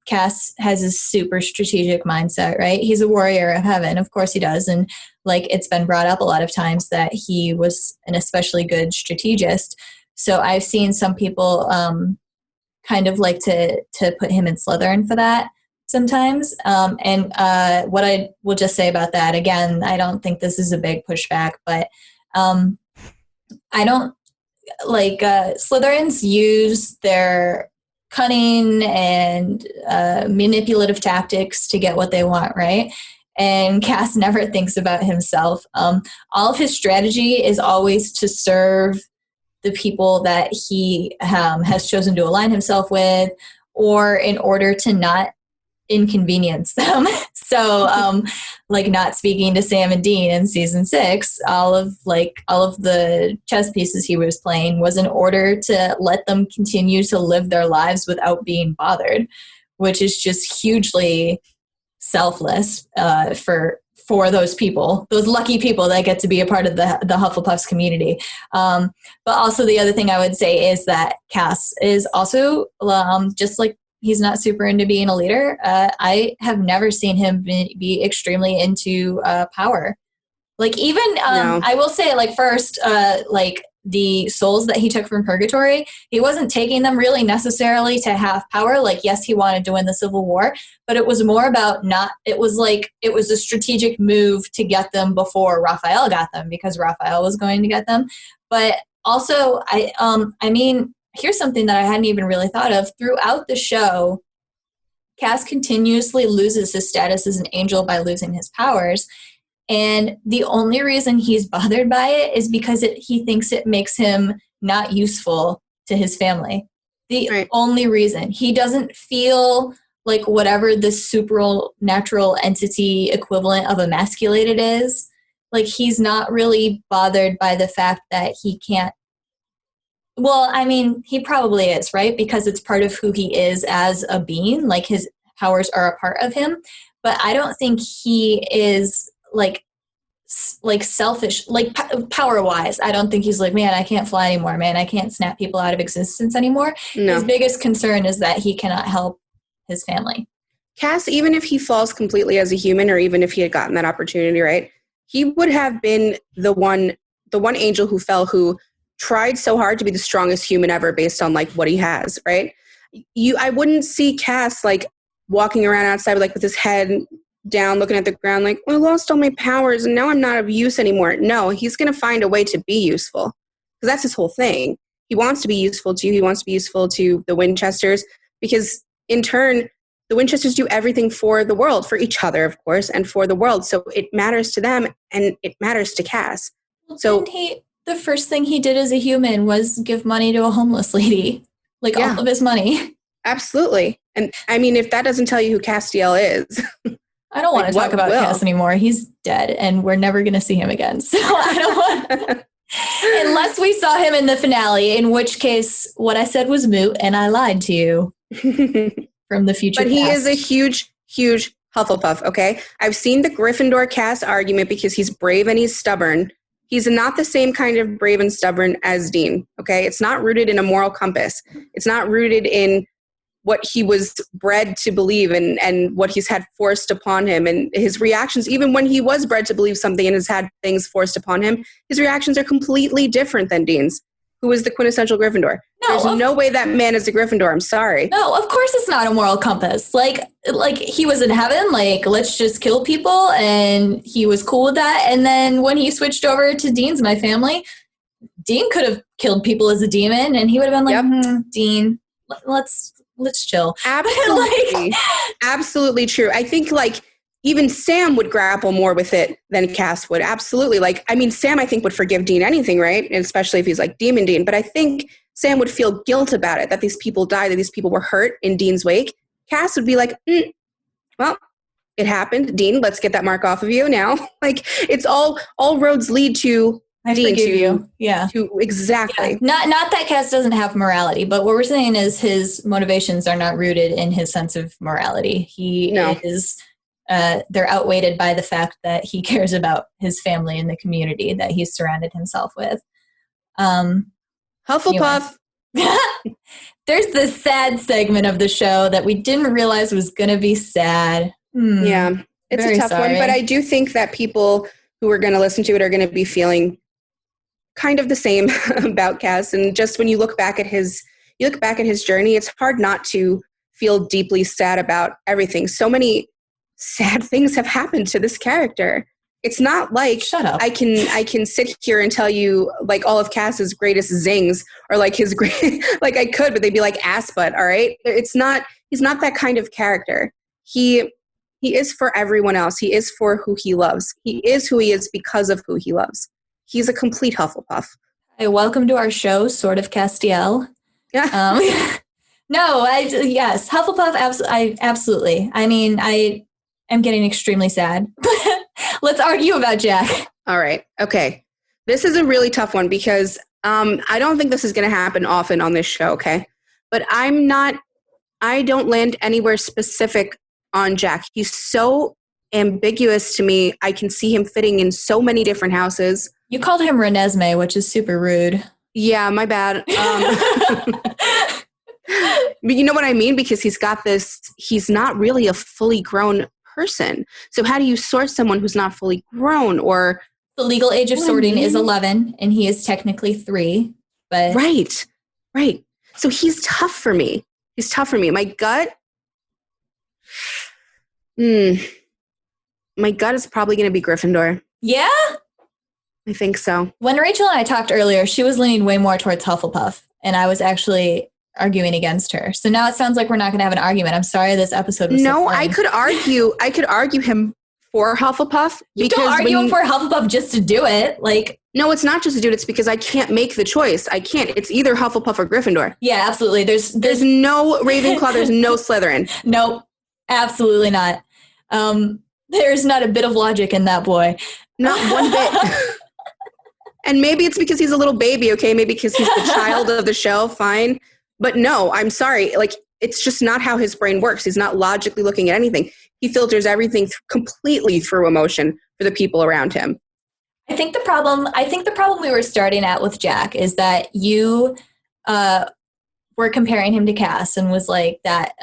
Cass has a super strategic mindset, right? He's a warrior of heaven. Of course he does. And like it's been brought up a lot of times that he was an especially good strategist. So I've seen some people kind of like to put him in Slytherin for that sometimes. And what I will just say about that, again, I don't think this is a big pushback, but I don't like Slytherins use their cunning and manipulative tactics to get what they want, right? And Cass never thinks about himself. All of his strategy is always to serve the people that he has chosen to align himself with, or in order to not inconvenience them. So like not speaking to Sam and Dean in season 6, all of the chess pieces he was playing was in order to let them continue to live their lives without being bothered, which is just hugely selfless for those people, those lucky people that get to be a part of the Hufflepuffs community. But also the other thing I would say is that Cass is also just like he's not super into being a leader. I have never seen him be extremely into power. Like even, No. I will say like first, like the souls that he took from purgatory, he wasn't taking them really necessarily to have power. Like, yes, he wanted to win the Civil War, but it was more about it was a strategic move to get them before Raphael got them, because Raphael was going to get them. But also, I mean, here's something that I hadn't even really thought of. Throughout the show, Cass continuously loses his status as an angel by losing his powers. And the only reason he's bothered by it is because he thinks it makes him not useful to his family. The only reason. He doesn't feel like whatever the supernatural entity equivalent of emasculated is, like he's not really bothered by the fact that he can't. Well, I mean, he probably is, right? Because it's part of who he is as a being, like his powers are a part of him. But I don't think he is like selfish, like power-wise. I don't think he's like, man, I can't fly anymore, man, I can't snap people out of existence anymore. No. His biggest concern is that he cannot help his family. Cass, even if he falls completely as a human, or even if he had gotten that opportunity, right, he would have been the one angel who fell, who tried so hard to be the strongest human ever based on like what he has, right? I wouldn't see Cass like walking around outside with his head down looking at the ground like, well, I lost all my powers and now I'm not of use anymore. No, he's going to find a way to be useful, because that's his whole thing. He wants to be useful to you. He wants to be useful to the Winchesters, because in turn, the Winchesters do everything for the world, for each other, of course, and for the world. So it matters to them and it matters to Cass. Well, so the first thing he did as a human was give money to a homeless lady, all of his money. Absolutely. And I mean, if that doesn't tell you who Castiel is. I don't want to talk about Cass anymore. He's dead and we're never going to see him again. So I don't want unless we saw him in the finale, in which case what I said was moot and I lied to you from the future. But he is a huge, huge Hufflepuff, okay? I've seen the Gryffindor cast argument because he's brave and he's stubborn. He's not the same kind of brave and stubborn as Dean, okay? It's not rooted in a moral compass. It's not rooted in what he was bred to believe and what he's had forced upon him. And his reactions, even when he was bred to believe something and has had things forced upon him, his reactions are completely different than Dean's, who is the quintessential Gryffindor. There's no way that man is a Gryffindor. I'm sorry. No, of course it's not a moral compass. Like he was in heaven, like, let's just kill people, and he was cool with that. And then when he switched over to Dean's My Family, Dean could have killed people as a demon, and he would have been like, Dean, let's chill. Absolutely. Absolutely true. I think like even Sam would grapple more with it than Cass would. Absolutely. Like, I mean, Sam, I think would forgive Dean anything, right? And especially if he's like Demon Dean. But I think Sam would feel guilt about it, that these people died, that these people were hurt in Dean's wake. Cass would be like, well, it happened. Dean, let's get that mark off of you now. Like, it's all roads lead to I Dean. Forgive you. Yeah. Exactly. Yeah. Not that Cass doesn't have morality, but what we're saying is his motivations are not rooted in his sense of morality. He is... they're outweighed by the fact that he cares about his family and the community that he's surrounded himself with. Hufflepuff. Anyway. There's this sad segment of the show that we didn't realize was going to be sad. Yeah, it's a tough one, but I do think that people who are going to listen to it are going to be feeling kind of the same about Cass. And just when you look back at his journey, it's hard not to feel deeply sad about everything. So many sad things have happened to this character. It's not like Shut up. I can sit here and tell you like all of Cass's greatest zings or like his great like I could, but they'd be like ass butt, all right? He's not that kind of character. He is for everyone else. He is for who he loves. He is who he is because of who he loves. He's a complete Hufflepuff. Hey, welcome to our show, Sort of Castiel. Yeah. Yes, Hufflepuff, absolutely. I mean, I am getting extremely sad. Let's argue about Jack. All right. Okay. This is a really tough one because I don't think this is going to happen often on this show, okay? But I don't land anywhere specific on Jack. He's so ambiguous to me. I can see him fitting in so many different houses. You called him Renesmee, which is super rude. Yeah, my bad. But you know what I mean? Because he's not really a fully grown person. So how do you sort someone who's not fully grown? Or the legal age of sorting is 11, and he is technically 3. But Right. So he's tough for me. My gut is probably going to be Gryffindor. Yeah? I think so. When Rachel and I talked earlier, she was leaning way more towards Hufflepuff, and I was actually arguing against her. So now it sounds like we're not going to have an argument. I'm sorry this episode was so I could argue him for Hufflepuff. You don't argue him for Hufflepuff just to do it. Like, no, it's not just to do it. It's because I can't make the choice. I can't. It's either Hufflepuff or Gryffindor. Yeah, absolutely. There's no Ravenclaw. There's no Slytherin. Nope, absolutely not. There's not a bit of logic in that boy. Not one bit. And maybe it's because he's a little baby, okay? Maybe because he's the child of the show, fine. But no, I'm sorry. Like, it's just not how his brain works. He's not logically looking at anything. He filters everything completely through emotion for the people around him. I think the problem we were starting at with Jack is that you were comparing him to Cass and was like that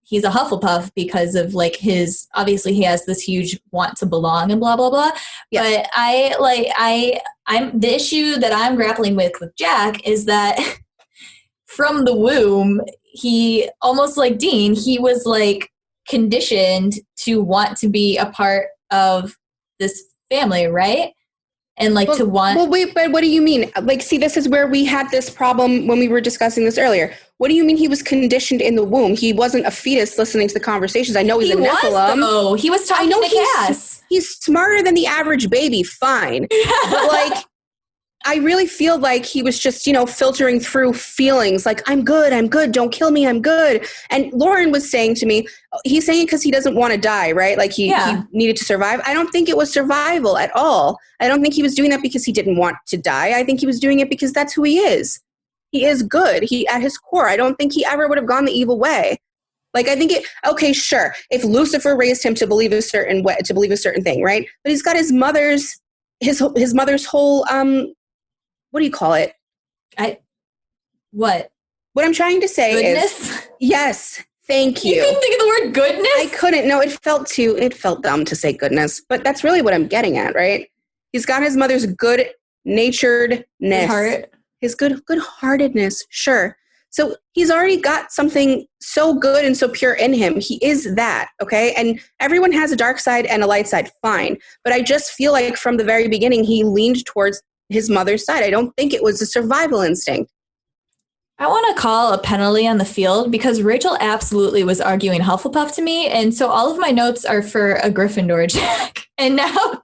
he's a Hufflepuff because of like his, obviously he has this huge want to belong and blah, blah, blah. Yes. But I'm the issue that I'm grappling with Jack is that from the womb, he almost like Dean, he was like conditioned to want to be a part of this family, right? And like to want... Well, wait, but what do you mean? Like, see, this is where we had this problem when we were discussing this earlier. What do you mean he was conditioned in the womb? He wasn't a fetus listening to the conversations. I know he's a Nephilim. He was talking to Cass. He's smarter than the average baby, fine. But like... I really feel like he was just, filtering through feelings like, I'm good, don't kill me, I'm good. And Lauren was saying to me, he's saying it because he doesn't want to die, right? Like he needed to survive. I don't think it was survival at all. I don't think he was doing that because he didn't want to die. I think he was doing it because that's who he is. He is good. He, at his core, I don't think he ever would have gone the evil way. Like, I think okay, sure. If Lucifer raised him to believe a certain way, to believe a certain thing, right? But he's got his mother's whole, what do you call it? What? What I'm trying to say Goodness? Yes, thank you. You couldn't think of the word goodness? I couldn't. No, it felt dumb to say goodness, but that's really what I'm getting at, right? He's got his mother's good-naturedness. Good heart. His good-heartedness, sure. So he's already got something so good and so pure in him. He is that, okay? And everyone has a dark side and a light side, fine. But I just feel like from the very beginning, he leaned towards his mother's side. I don't think it was a survival instinct. I want to call a penalty on the field because Rachel absolutely was arguing Hufflepuff to me. And so all of my notes are for a Gryffindor, Jack. And now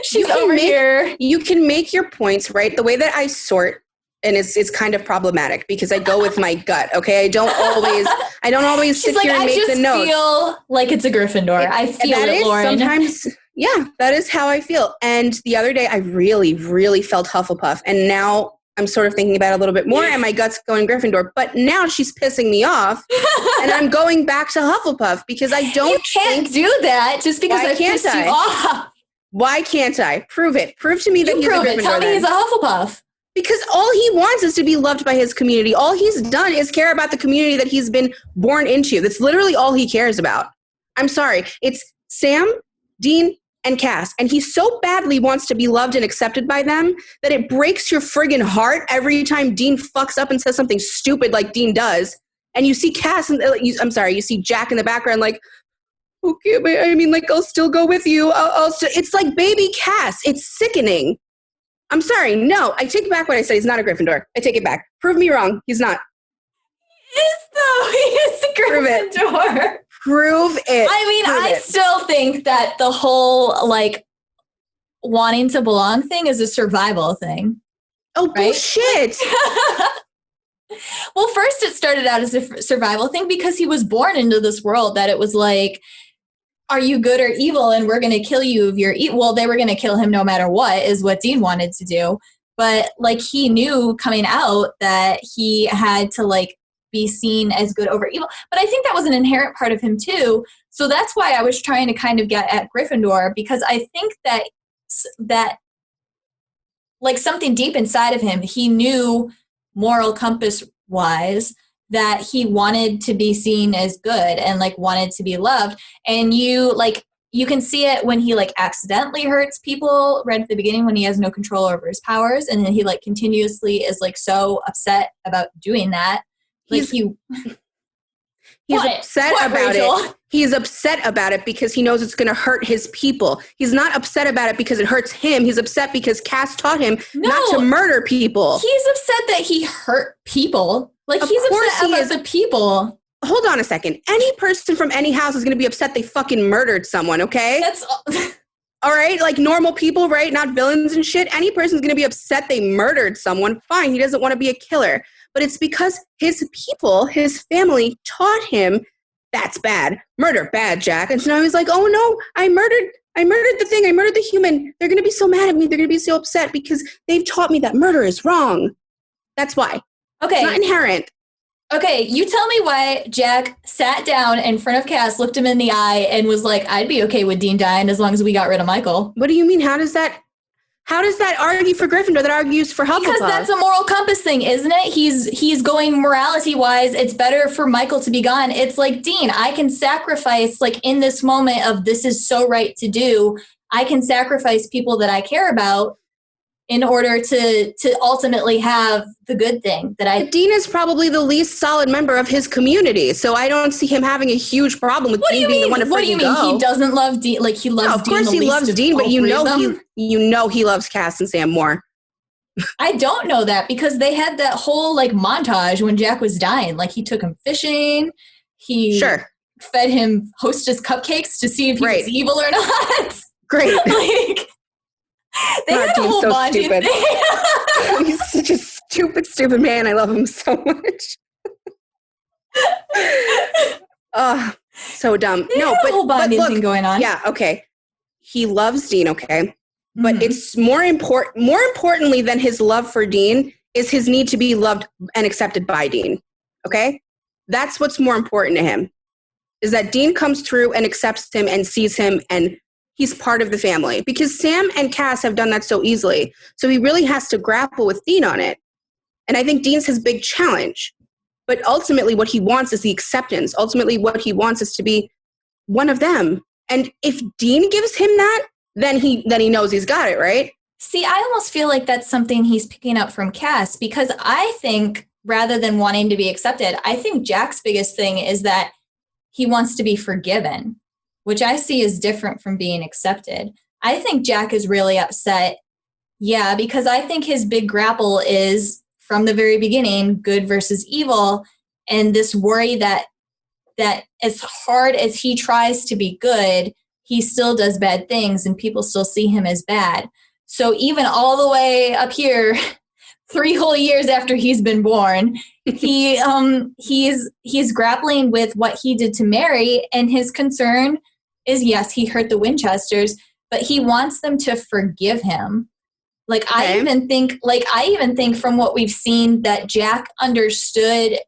she's over here. You can make your points, right? The way that I sort, and it's kind of problematic because I go with my gut, okay? I don't always sit here and make the notes. I just feel like it's a Gryffindor. I feel it, Lauren. Sometimes, yeah, that is how I feel. And the other day, I really, really felt Hufflepuff. And now I'm sort of thinking about it a little bit more, and my gut's going Gryffindor. But now she's pissing me off, and I'm going back to Hufflepuff because I don't. You can't do that just because I pissed you off. Why can't I? Prove it. Prove to me that he's a Gryffindor. Tell me he's a Hufflepuff. Because all he wants is to be loved by his community. All he's done is care about the community that he's been born into. That's literally all he cares about. I'm sorry. It's Sam, Dean, and Cass. And he so badly wants to be loved and accepted by them that it breaks your friggin' heart every time Dean fucks up and says something stupid like Dean does. And you see Cass, you see Jack in the background like, okay, I'll still go with you. It's like baby Cass. It's sickening. I'm sorry. No, I take back what I said. He's not a Gryffindor. I take it back. Prove me wrong. He's not. He is a Gryffindor. Prove it. I still think that the whole, like, wanting to belong thing is a survival thing. Oh, right? Bullshit. Well, first it started out as a survival thing because he was born into this world that it was like, are you good or evil? And we're going to kill you if you're evil. Well, they were going to kill him no matter what is what Dean wanted to do. But like he knew coming out that he had to like be seen as good over evil. But I think that was an inherent part of him too. So that's why I was trying to kind of get at Gryffindor, because I think that like something deep inside of him, he knew moral compass wise that he wanted to be seen as good and like wanted to be loved. And you can see it when he like accidentally hurts people right at the beginning when he has no control over his powers. And then he like continuously is like so upset about doing that. Like he's upset about it. He's upset about it because he knows it's going to hurt his people. He's not upset about it because it hurts him. He's upset because Cass taught him not to murder people. He's upset that he hurt people. Like, he's upset about the people. Hold on a second. Any person from any house is going to be upset they fucking murdered someone, okay? That's all right? Like, normal people, right? Not villains and shit. Any person's going to be upset they murdered someone. Fine, he doesn't want to be a killer. But it's because his people, his family, taught him that's bad. Murder, bad, Jack. And so now he's like, oh, no, I murdered the thing. I murdered the human. They're going to be so mad at me. They're going to be so upset because they've taught me that murder is wrong. That's why. Okay. It's not inherent. Okay, you tell me why Jack sat down in front of Cass, looked him in the eye, and was like, I'd be okay with Dean dying as long as we got rid of Michael. What do you mean? How does that argue for Gryffindor? That argues for Hufflepuff. Because that's a moral compass thing, isn't it? He's going morality-wise, it's better for Michael to be gone. It's like, Dean, I can sacrifice, like, in this moment of this is so right to do, I can sacrifice people that I care about in order to ultimately have the good thing that I... Dean is probably the least solid member of his community, so I don't see him having a huge problem with Dean being the one to freaking go. What do you mean? He doesn't love Dean? Like, he loves Dean the least? Of course he loves Dean, but you know he loves Cass and Sam more. I don't know that because they had that whole, like, montage when Jack was dying. Like, he took him fishing. He fed him Hostess cupcakes to see if he was evil or not. Great. Like... They had a whole bonding thing. He's such a stupid man. I love him so much. Oh, so dumb. They had a whole bonding thing going on. Yeah, okay. He loves Dean, okay? But it's more importantly than his love for Dean is his need to be loved and accepted by Dean, okay? That's what's more important to him. is that Dean comes through and accepts him and sees him and he's part of the family. Because Sam and Cass have done that so easily. So he really has to grapple with Dean on it. And I think Dean's his big challenge. But ultimately what he wants is the acceptance. Ultimately what he wants is to be one of them. And if Dean gives him that, then he knows he's got it, right? See, I almost feel like that's something he's picking up from Cass, because I think rather than wanting to be accepted, I think Jack's biggest thing is that he wants to be forgiven, which I see as different from being accepted. I think Jack is really upset. Yeah, because I think his big grapple is from the very beginning, good versus evil. And this worry that as hard as he tries to be good, he still does bad things and people still see him as bad. So even all the way up here, 3 whole years after he's been born, he's grappling with what he did to Mary, and his concern is, yes, he hurt the Winchesters, but he wants them to forgive him. Like, okay. I even think from what we've seen that Jack understood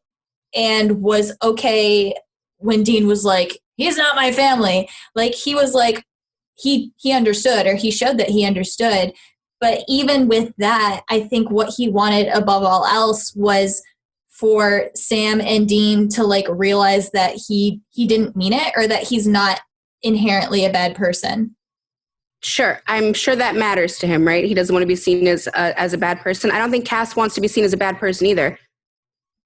and was okay when Dean was like, he's not my family. Like, he was like, he understood, or he showed that he understood. But even with that, I think what he wanted above all else was for Sam and Dean to like realize that he didn't mean it, or that he's not inherently a bad person. Sure. I'm sure that matters to him, right? He doesn't want to be seen as a bad person. I don't think Cass wants to be seen as a bad person either.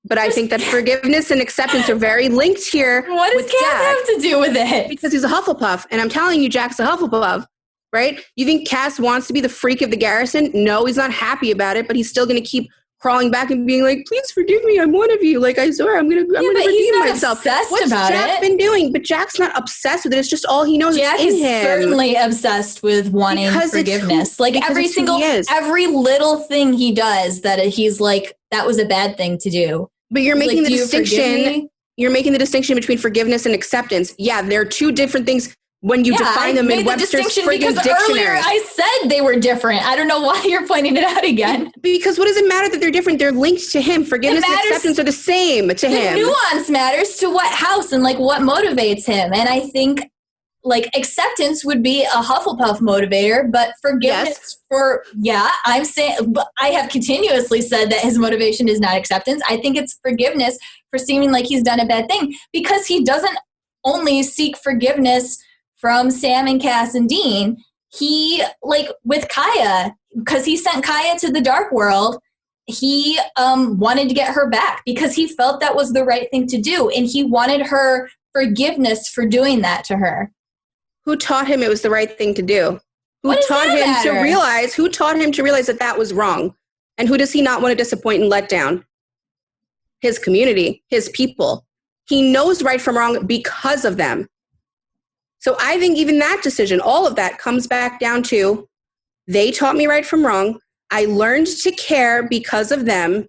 But I think that forgiveness and acceptance are very linked here. What does Cass have to do with it? Because he's a Hufflepuff. And I'm telling you, Jack's a Hufflepuff, right? You think Cass wants to be the freak of the garrison? No, he's not happy about it, but he's still going to keep crawling back and being like, please forgive me. I'm one of you. Like, I swear, I'm going to redeem myself. What's Jack been doing? But Jack's not obsessed with it. It's just all he knows. Jack is certainly obsessed with wanting forgiveness. Like every little thing he does that he's like, that was a bad thing to do. But you're making the distinction. You're making the distinction between forgiveness and acceptance. Yeah, they're two different things when you define them in Webster's friggin' dictionary. Earlier I said they were different. I don't know why you're pointing it out again. Because what does it matter that they're different? They're linked to him. Forgiveness and acceptance are the same to him. The nuance matters to what house and like what motivates him. And I think like acceptance would be a Hufflepuff motivator, but forgiveness I'm saying, but I have continuously said that his motivation is not acceptance. I think it's forgiveness for seeming like he's done a bad thing, because he doesn't only seek forgiveness from Sam and Cass and Dean. He, like with Kaya, because he sent Kaya to the dark world, he wanted to get her back because he felt that was the right thing to do. And he wanted her forgiveness for doing that to her. Who taught him it was the right thing to do? Who taught him to realize that that was wrong? And who does he not want to disappoint and let down? His community, his people. He knows right from wrong because of them. So I think even that decision, all of that comes back down to, they taught me right from wrong. I learned to care because of them.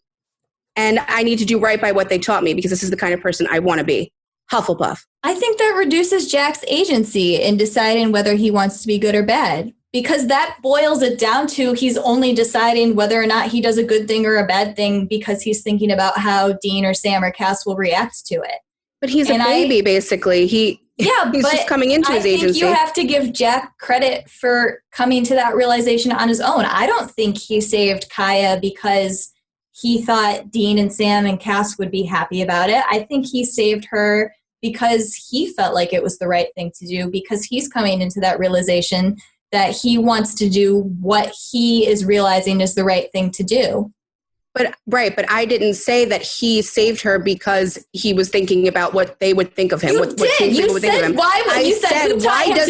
And I need to do right by what they taught me, because this is the kind of person I want to be. Hufflepuff. I think that reduces Jack's agency in deciding whether he wants to be good or bad, because that boils it down to he's only deciding whether or not he does a good thing or a bad thing because he's thinking about how Dean or Sam or Cass will react to it. But he's a baby, basically. He's just coming into his agency. I think you have to give Jack credit for coming to that realization on his own. I don't think he saved Kaya because he thought Dean and Sam and Cass would be happy about it. I think he saved her because he felt like it was the right thing to do, because he's coming into that realization that he wants to do what he is realizing is the right thing to do. But I didn't say that he saved her because he was thinking about what they would think of him. Why does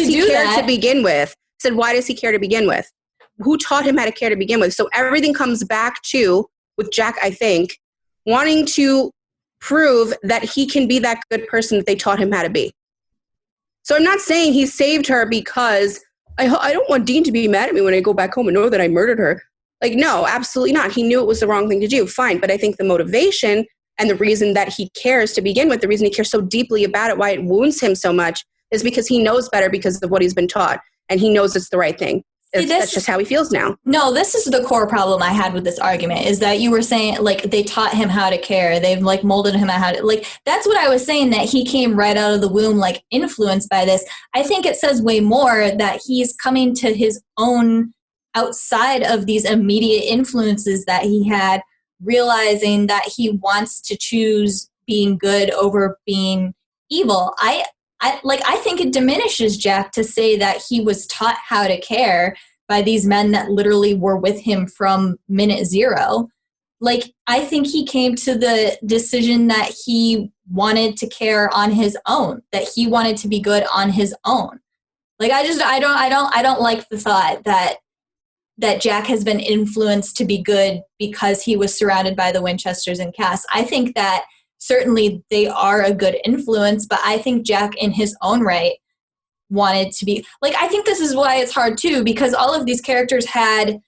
he care to begin with? I said, why does he care to begin with? Who taught him how to care to begin with? So everything comes back to, with Jack, I think, wanting to prove that he can be that good person that they taught him how to be. So I'm not saying he saved her because I don't want Dean to be mad at me when I go back home and know that I murdered her. Like, no, absolutely not. He knew it was the wrong thing to do. Fine. But I think the motivation and the reason that he cares to begin with, the reason he cares so deeply about it, why it wounds him so much, is because he knows better because of what he's been taught. And he knows it's the right thing. That's just how he feels now. No, this is the core problem I had with this argument, is that you were saying, like, they taught him how to care. They've, like, molded him how to, like, that's what I was saying, that he came right out of the womb, like, influenced by this. I think it says way more that he's coming to his own outside of these immediate influences that he had, realizing that he wants to choose being good over being evil. I think it diminishes Jack to say that he was taught how to care by these men that literally were with him from minute zero. Like, I think he came to the decision that he wanted to care on his own, that he wanted to be good on his own. Like, I don't like the thought that Jack has been influenced to be good because he was surrounded by the Winchesters and Cass. I think that certainly they are a good influence, but I think Jack in his own right wanted to be, like, I think this is why it's hard too, because all of these characters had,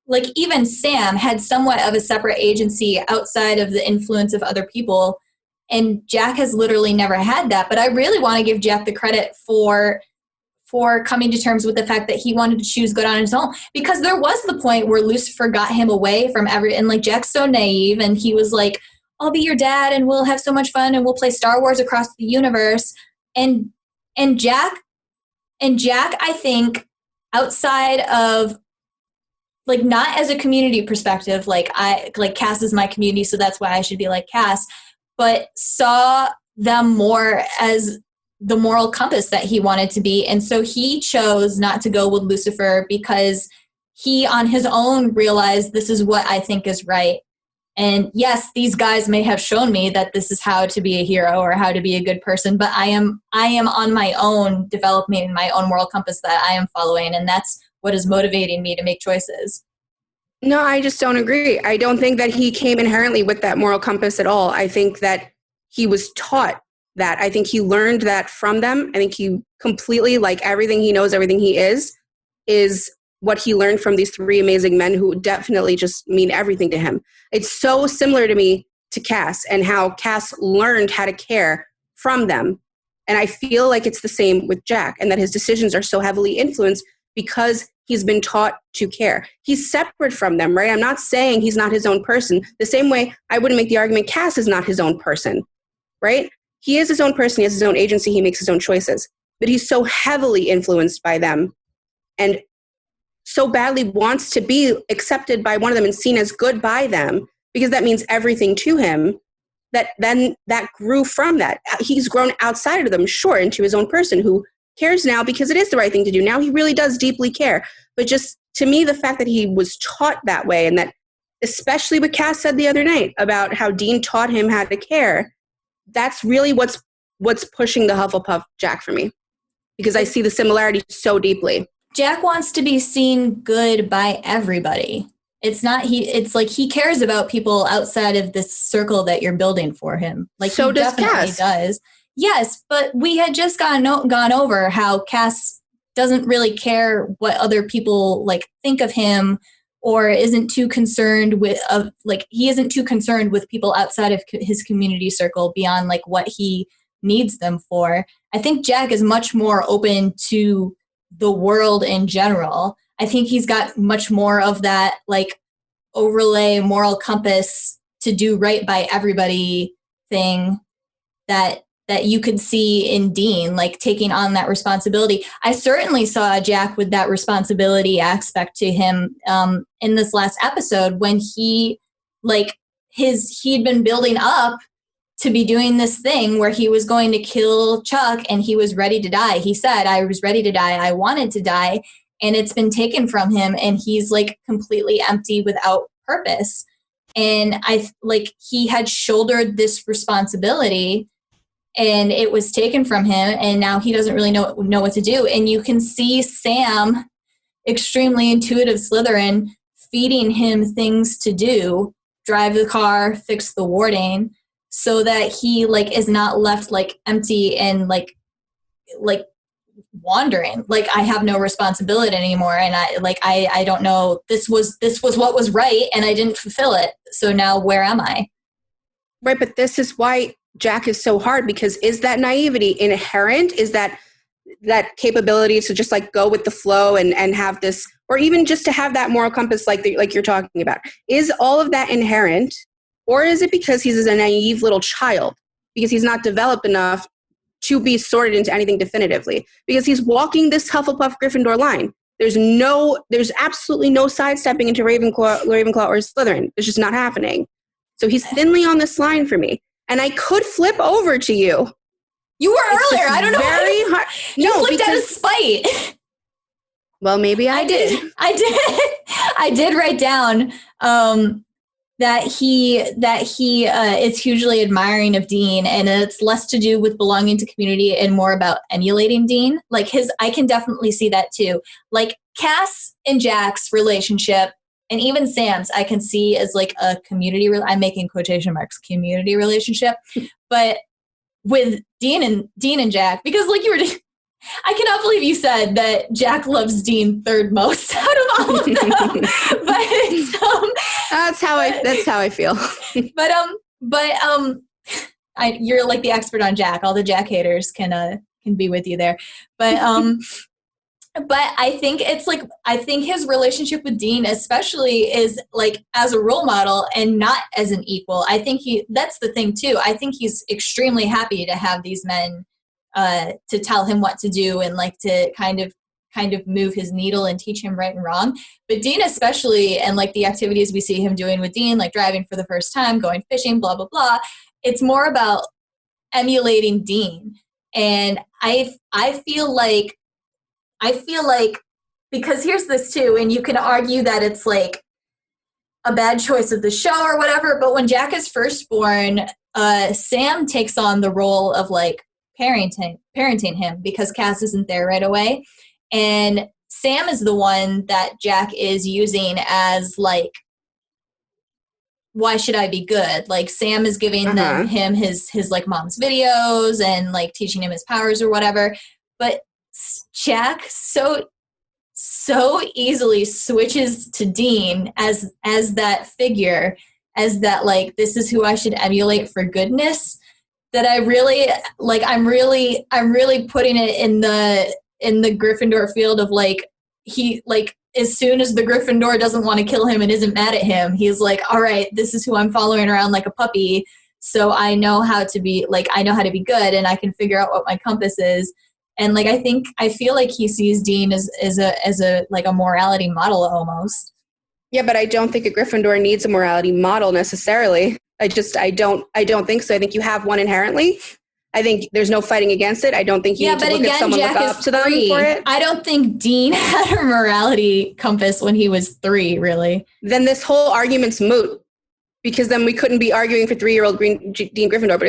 like, even Sam had somewhat of a separate agency outside of the influence of other people, and Jack has literally never had that. But I really want to give Jack the credit for coming to terms with the fact that he wanted to choose good on his own, because there was the point where Lucifer got him away from and, like, Jack's so naive, and he was like, I'll be your dad and we'll have so much fun and we'll play Star Wars across the universe. And Jack, I think, outside of, like, not as a community perspective, like Cass is my community, so that's why I should be like Cass, but saw them more as the moral compass that he wanted to be. And so he chose not to go with Lucifer because he on his own realized, this is what I think is right. And yes, these guys may have shown me that this is how to be a hero or how to be a good person, but I am on my own developing my own moral compass that I am following, and that's what is motivating me to make choices. No, I just don't agree. I don't think that he came inherently with that moral compass at all. I think that he was taught that. I think he learned that from them. I think he completely, like, everything he knows, everything he is what he learned from these three amazing men who definitely just mean everything to him. It's so similar to me to Cass, and how Cass learned how to care from them. And I feel like it's the same with Jack, and that his decisions are so heavily influenced because he's been taught to care. He's separate from them, right? I'm not saying he's not his own person. The same way I wouldn't make the argument Cass is not his own person, right? He is his own person. He has his own agency. He makes his own choices. But he's so heavily influenced by them and so badly wants to be accepted by one of them and seen as good by them, because that means everything to him, that then that grew from that. He's grown outside of them, sure, into his own person who cares now because it is the right thing to do. Now he really does deeply care. But just, to me, the fact that he was taught that way, and that, especially what Cass said the other night about how Dean taught him how to care, that's really what's pushing the Hufflepuff Jack for me, because I see the similarity so deeply. Jack wants to be seen good by everybody. It's like he cares about people outside of this circle that you're building for him. Like, so he does definitely Cass. does. Yes, but we had just gone over how Cass doesn't really care what other people, like, think of him, or isn't too concerned with he isn't too concerned with people outside of his community circle beyond, like, what he needs them for. I think Jack is much more open to the world in general. I think he's got much more of that, like, overlay moral compass to do right by everybody thing that you could see in Dean, like, taking on that responsibility. I certainly saw Jack with that responsibility aspect to him in this last episode, when he, like, he'd been building up to be doing this thing where he was going to kill Chuck, and he was ready to die. He said, I was ready to die. I wanted to die. And it's been taken from him, and he's, like, completely empty without purpose. And he had shouldered this responsibility, and it was taken from him, and now he doesn't really know what to do. And you can see Sam, extremely intuitive Slytherin, feeding him things to do, drive the car, fix the warding, so that he, like, is not left, like, empty and like wandering, like, I have no responsibility anymore, and I don't know, this was what was right, and I didn't fulfill it, so now where am I? Right, but this is why Jack is so hard, because is that naivety inherent? Is that that capability to just like go with the flow and have this, or even just to have that moral compass like you're talking about? Is all of that inherent, or is it because he's a naive little child, because he's not developed enough to be sorted into anything definitively, because he's walking this Hufflepuff Gryffindor line? There's absolutely no sidestepping into Ravenclaw or Slytherin. It's just not happening. So he's thinly on this line for me. And I could flip over to you. You were earlier. I don't know. Very hard. You flipped out of spite. Well, maybe I did. I did write down that he is hugely admiring of Dean, and it's less to do with belonging to community and more about emulating Dean. Like I can definitely see that too. Like Cass and Jack's relationship, and even Sam's, I can see as like a community. I'm making quotation marks, community relationship, but with Dean and Jack, because like you were, I cannot believe you said that Jack loves Dean third most out of all of them. But that's how I feel. You're like the expert on Jack. All the Jack haters can be with you there. But I think I think his relationship with Dean especially is like as a role model and not as an equal. I think that's the thing too. I think he's extremely happy to have these men to tell him what to do and like to kind of move his needle and teach him right and wrong. But Dean especially, and like the activities we see him doing with Dean, like driving for the first time, going fishing, blah, blah, blah. It's more about emulating Dean. And I feel like, because here's this too, and you can argue that it's like a bad choice of the show or whatever, but when Jack is first born, Sam takes on the role of like parenting him because Cass isn't there right away. And Sam is the one that Jack is using as like, why should I be good? Like Sam is giving him his like mom's videos and like teaching him his powers or whatever. But Jack so easily switches to Dean as that figure, as that like, this is who I should emulate for goodness, that I really like, I'm really putting it in the Gryffindor field of like, he like, as soon as the Gryffindor doesn't want to kill him and isn't mad at him, he's like, all right, this is who I'm following around like a puppy. So I know how to be good, and I can figure out what my compass is. And like, I feel like he sees Dean as a like a morality model almost. Yeah, but I don't think a Gryffindor needs a morality model necessarily. I don't think so. I think you have one inherently. I think there's no fighting against it. I don't think you need to look at someone, look up to them for it. I don't think Dean had a morality compass when he was 3, really. Then this whole argument's moot, because then we couldn't be arguing for 3-year-old Dean Gryffindor, but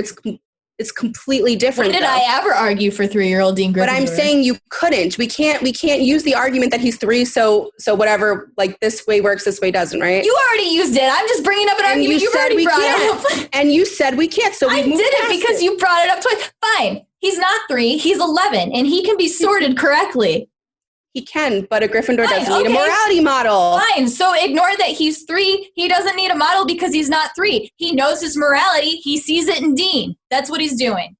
it's completely different. When did I ever argue for 3-year-old Dean Gryffindor? But I'm saying you couldn't. We can't use the argument that he's 3, so whatever, like this way works, this way doesn't, right? You already used it. I'm just bringing up an argument you've already brought up. And you said we can't, so we moved did it because you brought it up twice. Fine. He's not 3. He's 11, and he can be sorted correctly. He can, but a Gryffindor doesn't need a morality model. Fine. So ignore that he's 3. He doesn't need a model because he's not 3. He knows his morality. He sees it in Dean. That's what he's doing.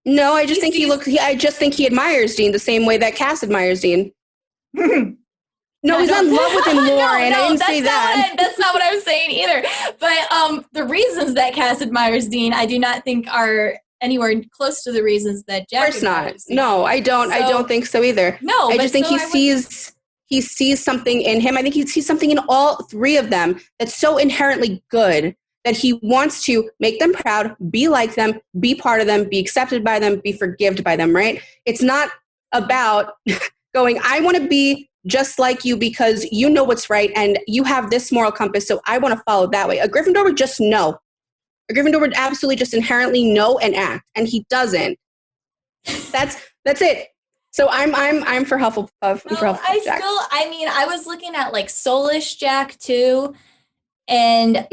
No, I just think he admires Dean the same way that Cass admires Dean. No, he's in love with him more, and I didn't say that. That's not what I was saying either. But the reasons that Cass admires Dean, I do not think are anywhere close to the reasons that Jack admires Dean. Of course not. No, I don't think so either. No, I just think he sees something in him. I think he sees something in all 3 of them that's so inherently good that he wants to make them proud, be like them, be part of them, be accepted by them, be forgived by them, right? It's not about going, I want to be just like you because you know what's right and you have this moral compass, so I want to follow that way. A Gryffindor would just know. A Gryffindor would absolutely just inherently know and act, and he doesn't. That's it. So I'm for Hufflepuff. I'm for Hufflepuff Jack. I was looking at like Soulish Jack too, and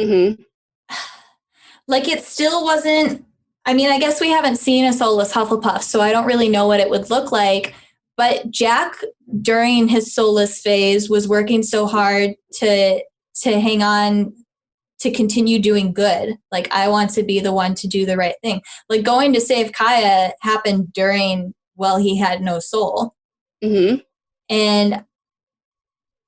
like it still wasn't. I mean, I guess we haven't seen a soulless Hufflepuff, so I don't really know what it would look like. But Jack, during his soulless phase, was working so hard to hang on, to continue doing good. Like, I want to be the one to do the right thing. Like, going to save Kaya happened during well, he had no soul. Mm-hmm.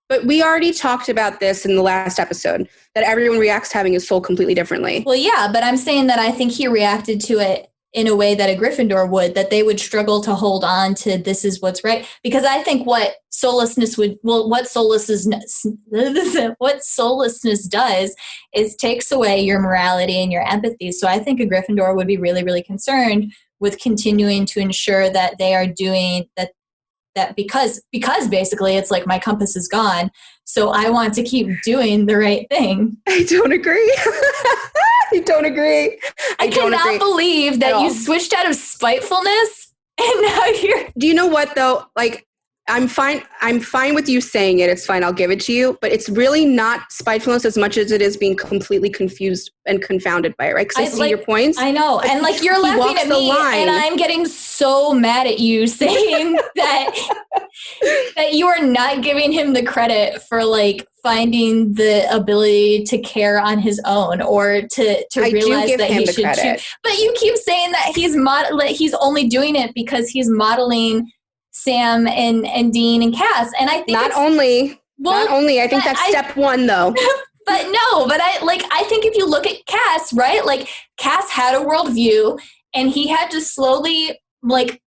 But we already talked about this in the last episode, that everyone reacts to having a soul completely differently. Well, yeah, but I'm saying that I think he reacted to it in a way that a Gryffindor would, that they would struggle to hold on to this is what's right. Because I think what soullessness does is takes away your morality and your empathy. So I think a Gryffindor would be really, really concerned with continuing to ensure that they are doing that because basically it's like my compass is gone, so I want to keep doing the right thing. I don't agree. I cannot believe that you switched out of spitefulness and now you're... Do you know what though? Like, I'm fine with you saying it. It's fine. I'll give it to you. But it's really not spitefulness as much as it is being completely confused and confounded by it, right? Because I see your points. I know. And like you're laughing at me and I'm getting so mad at you saying that you are not giving him the credit for like finding the ability to care on his own or to realize that he should choose. But you keep saying that he's only doing it because he's modeling Sam and Dean and Cass, and I think not only. I think that's step one, though. But I think if you look at Cass, right? Like Cass had a worldview, and he had to slowly like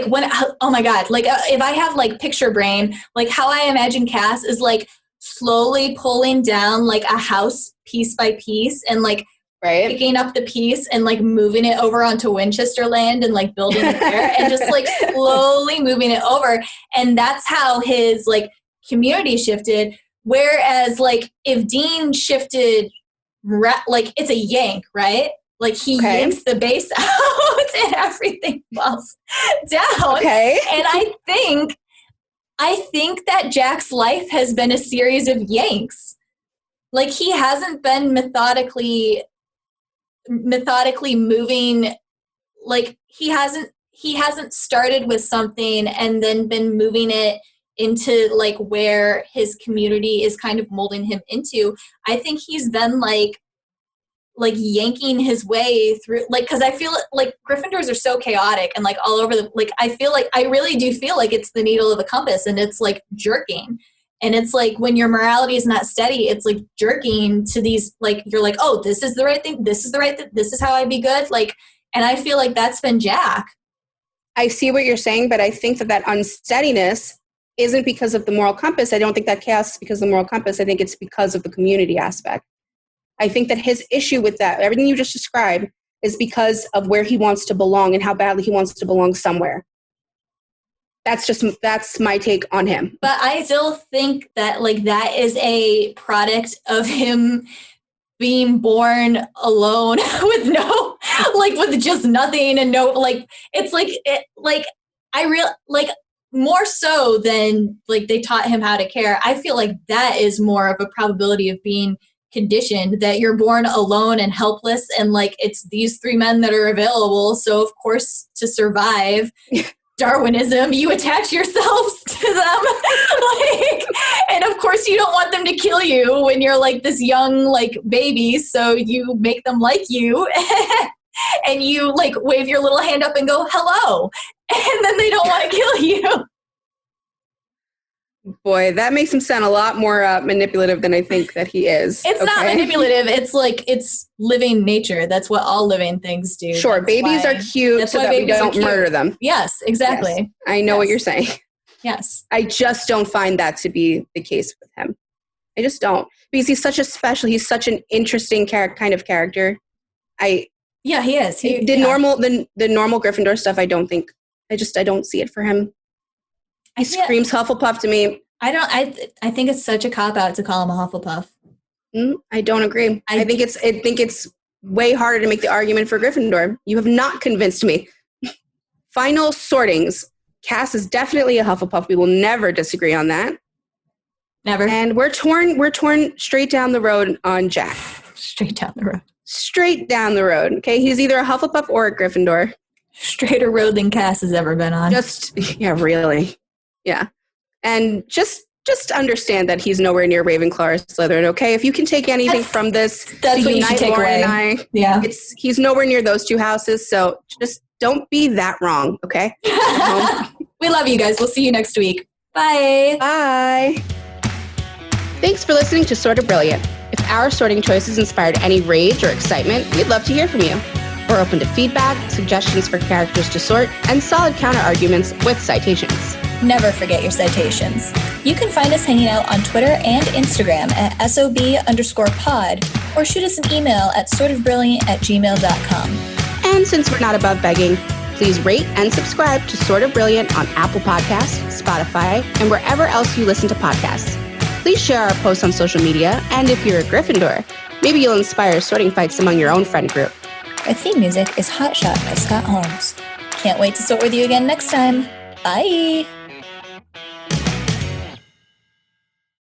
when oh my god, like if I have like picture brain, like how I imagine Cass is like slowly pulling down like a house piece by piece, and like. Right. Picking up the piece and like moving it over onto Winchester land and like building it there and just like slowly moving it over. And that's how his like community shifted. Whereas like if Dean shifted, like it's a yank, right? Like he yanks the base out and everything falls down. Okay. And I think that Jack's life has been a series of yanks. Like he hasn't been methodically moving, like he hasn't started with something and then been moving it into like where his community is kind of molding him into. I think he's been like yanking his way through, like, because I feel like Gryffindors are so chaotic and like all over I really do feel like it's the needle of the compass and it's like jerking. And it's like when your morality is not steady, it's like jerking to these, like, you're like, oh, this is the right thing. This is the right thing. This is how I be good. Like, and I feel like that's been Jack. I see what you're saying, but I think that unsteadiness isn't because of the moral compass. I don't think that chaos is because of the moral compass. I think it's because of the community aspect. I think that his issue with that, everything you just described, is because of where he wants to belong and how badly he wants to belong somewhere. That's my take on him. But I still think that like that is a product of him being born alone with no, like with just nothing and no, like it's like it, like I real like more so than like they taught him how to care. I feel like that is more of a probability of being conditioned, that you're born alone and helpless and like it's these three men that are available. So of course to survive Darwinism, you attach yourselves to them. Like, and of course you don't want them to kill you when you're like this young like baby, so you make them like you and you like wave your little hand up and go hello, and then they don't want to kill you. Boy, that makes him sound a lot more manipulative than I think that he is. It's not manipulative. It's like, it's living nature. That's what all living things do. Sure, babies are cute so that we don't murder them. Yes, exactly. Yes, I know what you're saying. Yes. I just don't find that to be the case with him. I just don't. Because he's such an interesting kind of character. Yeah, he is. The normal Gryffindor stuff, I don't see it for him. He screams Hufflepuff to me. I think it's such a cop-out to call him a Hufflepuff. I don't agree. I think it's way harder to make the argument for Gryffindor. You have not convinced me. Final sortings. Cass is definitely a Hufflepuff. We will never disagree on that. Never. And we're torn straight down the road on Jack. Straight down the road. Straight down the road. Okay, he's either a Hufflepuff or a Gryffindor. Straighter road than Cass has ever been on. Really. Yeah. And just just understand that he's nowhere near Ravenclaw or Slytherin, okay? If you can take anything from this, that's what you should take Lauren away. and I, he's nowhere near those two houses, so just don't be that wrong, okay? We love you guys. We'll see you next week. Bye. Bye. Thanks for listening to Sort of Brilliant. If our sorting choices inspired any rage or excitement, we'd love to hear from you. We're open to feedback, suggestions for characters to sort, and solid counter-arguments with citations. Never forget your citations. You can find us hanging out on Twitter and Instagram at SOB_pod, or shoot us an email at sortofbrilliant@gmail.com. And since we're not above begging, please rate and subscribe to Sort of Brilliant on Apple Podcasts, Spotify, and wherever else you listen to podcasts. Please share our posts on social media, and if you're a Gryffindor, maybe you'll inspire sorting fights among your own friend group. Our theme music is Hot Shot by Scott Holmes. Can't wait to sort with you again next time. Bye!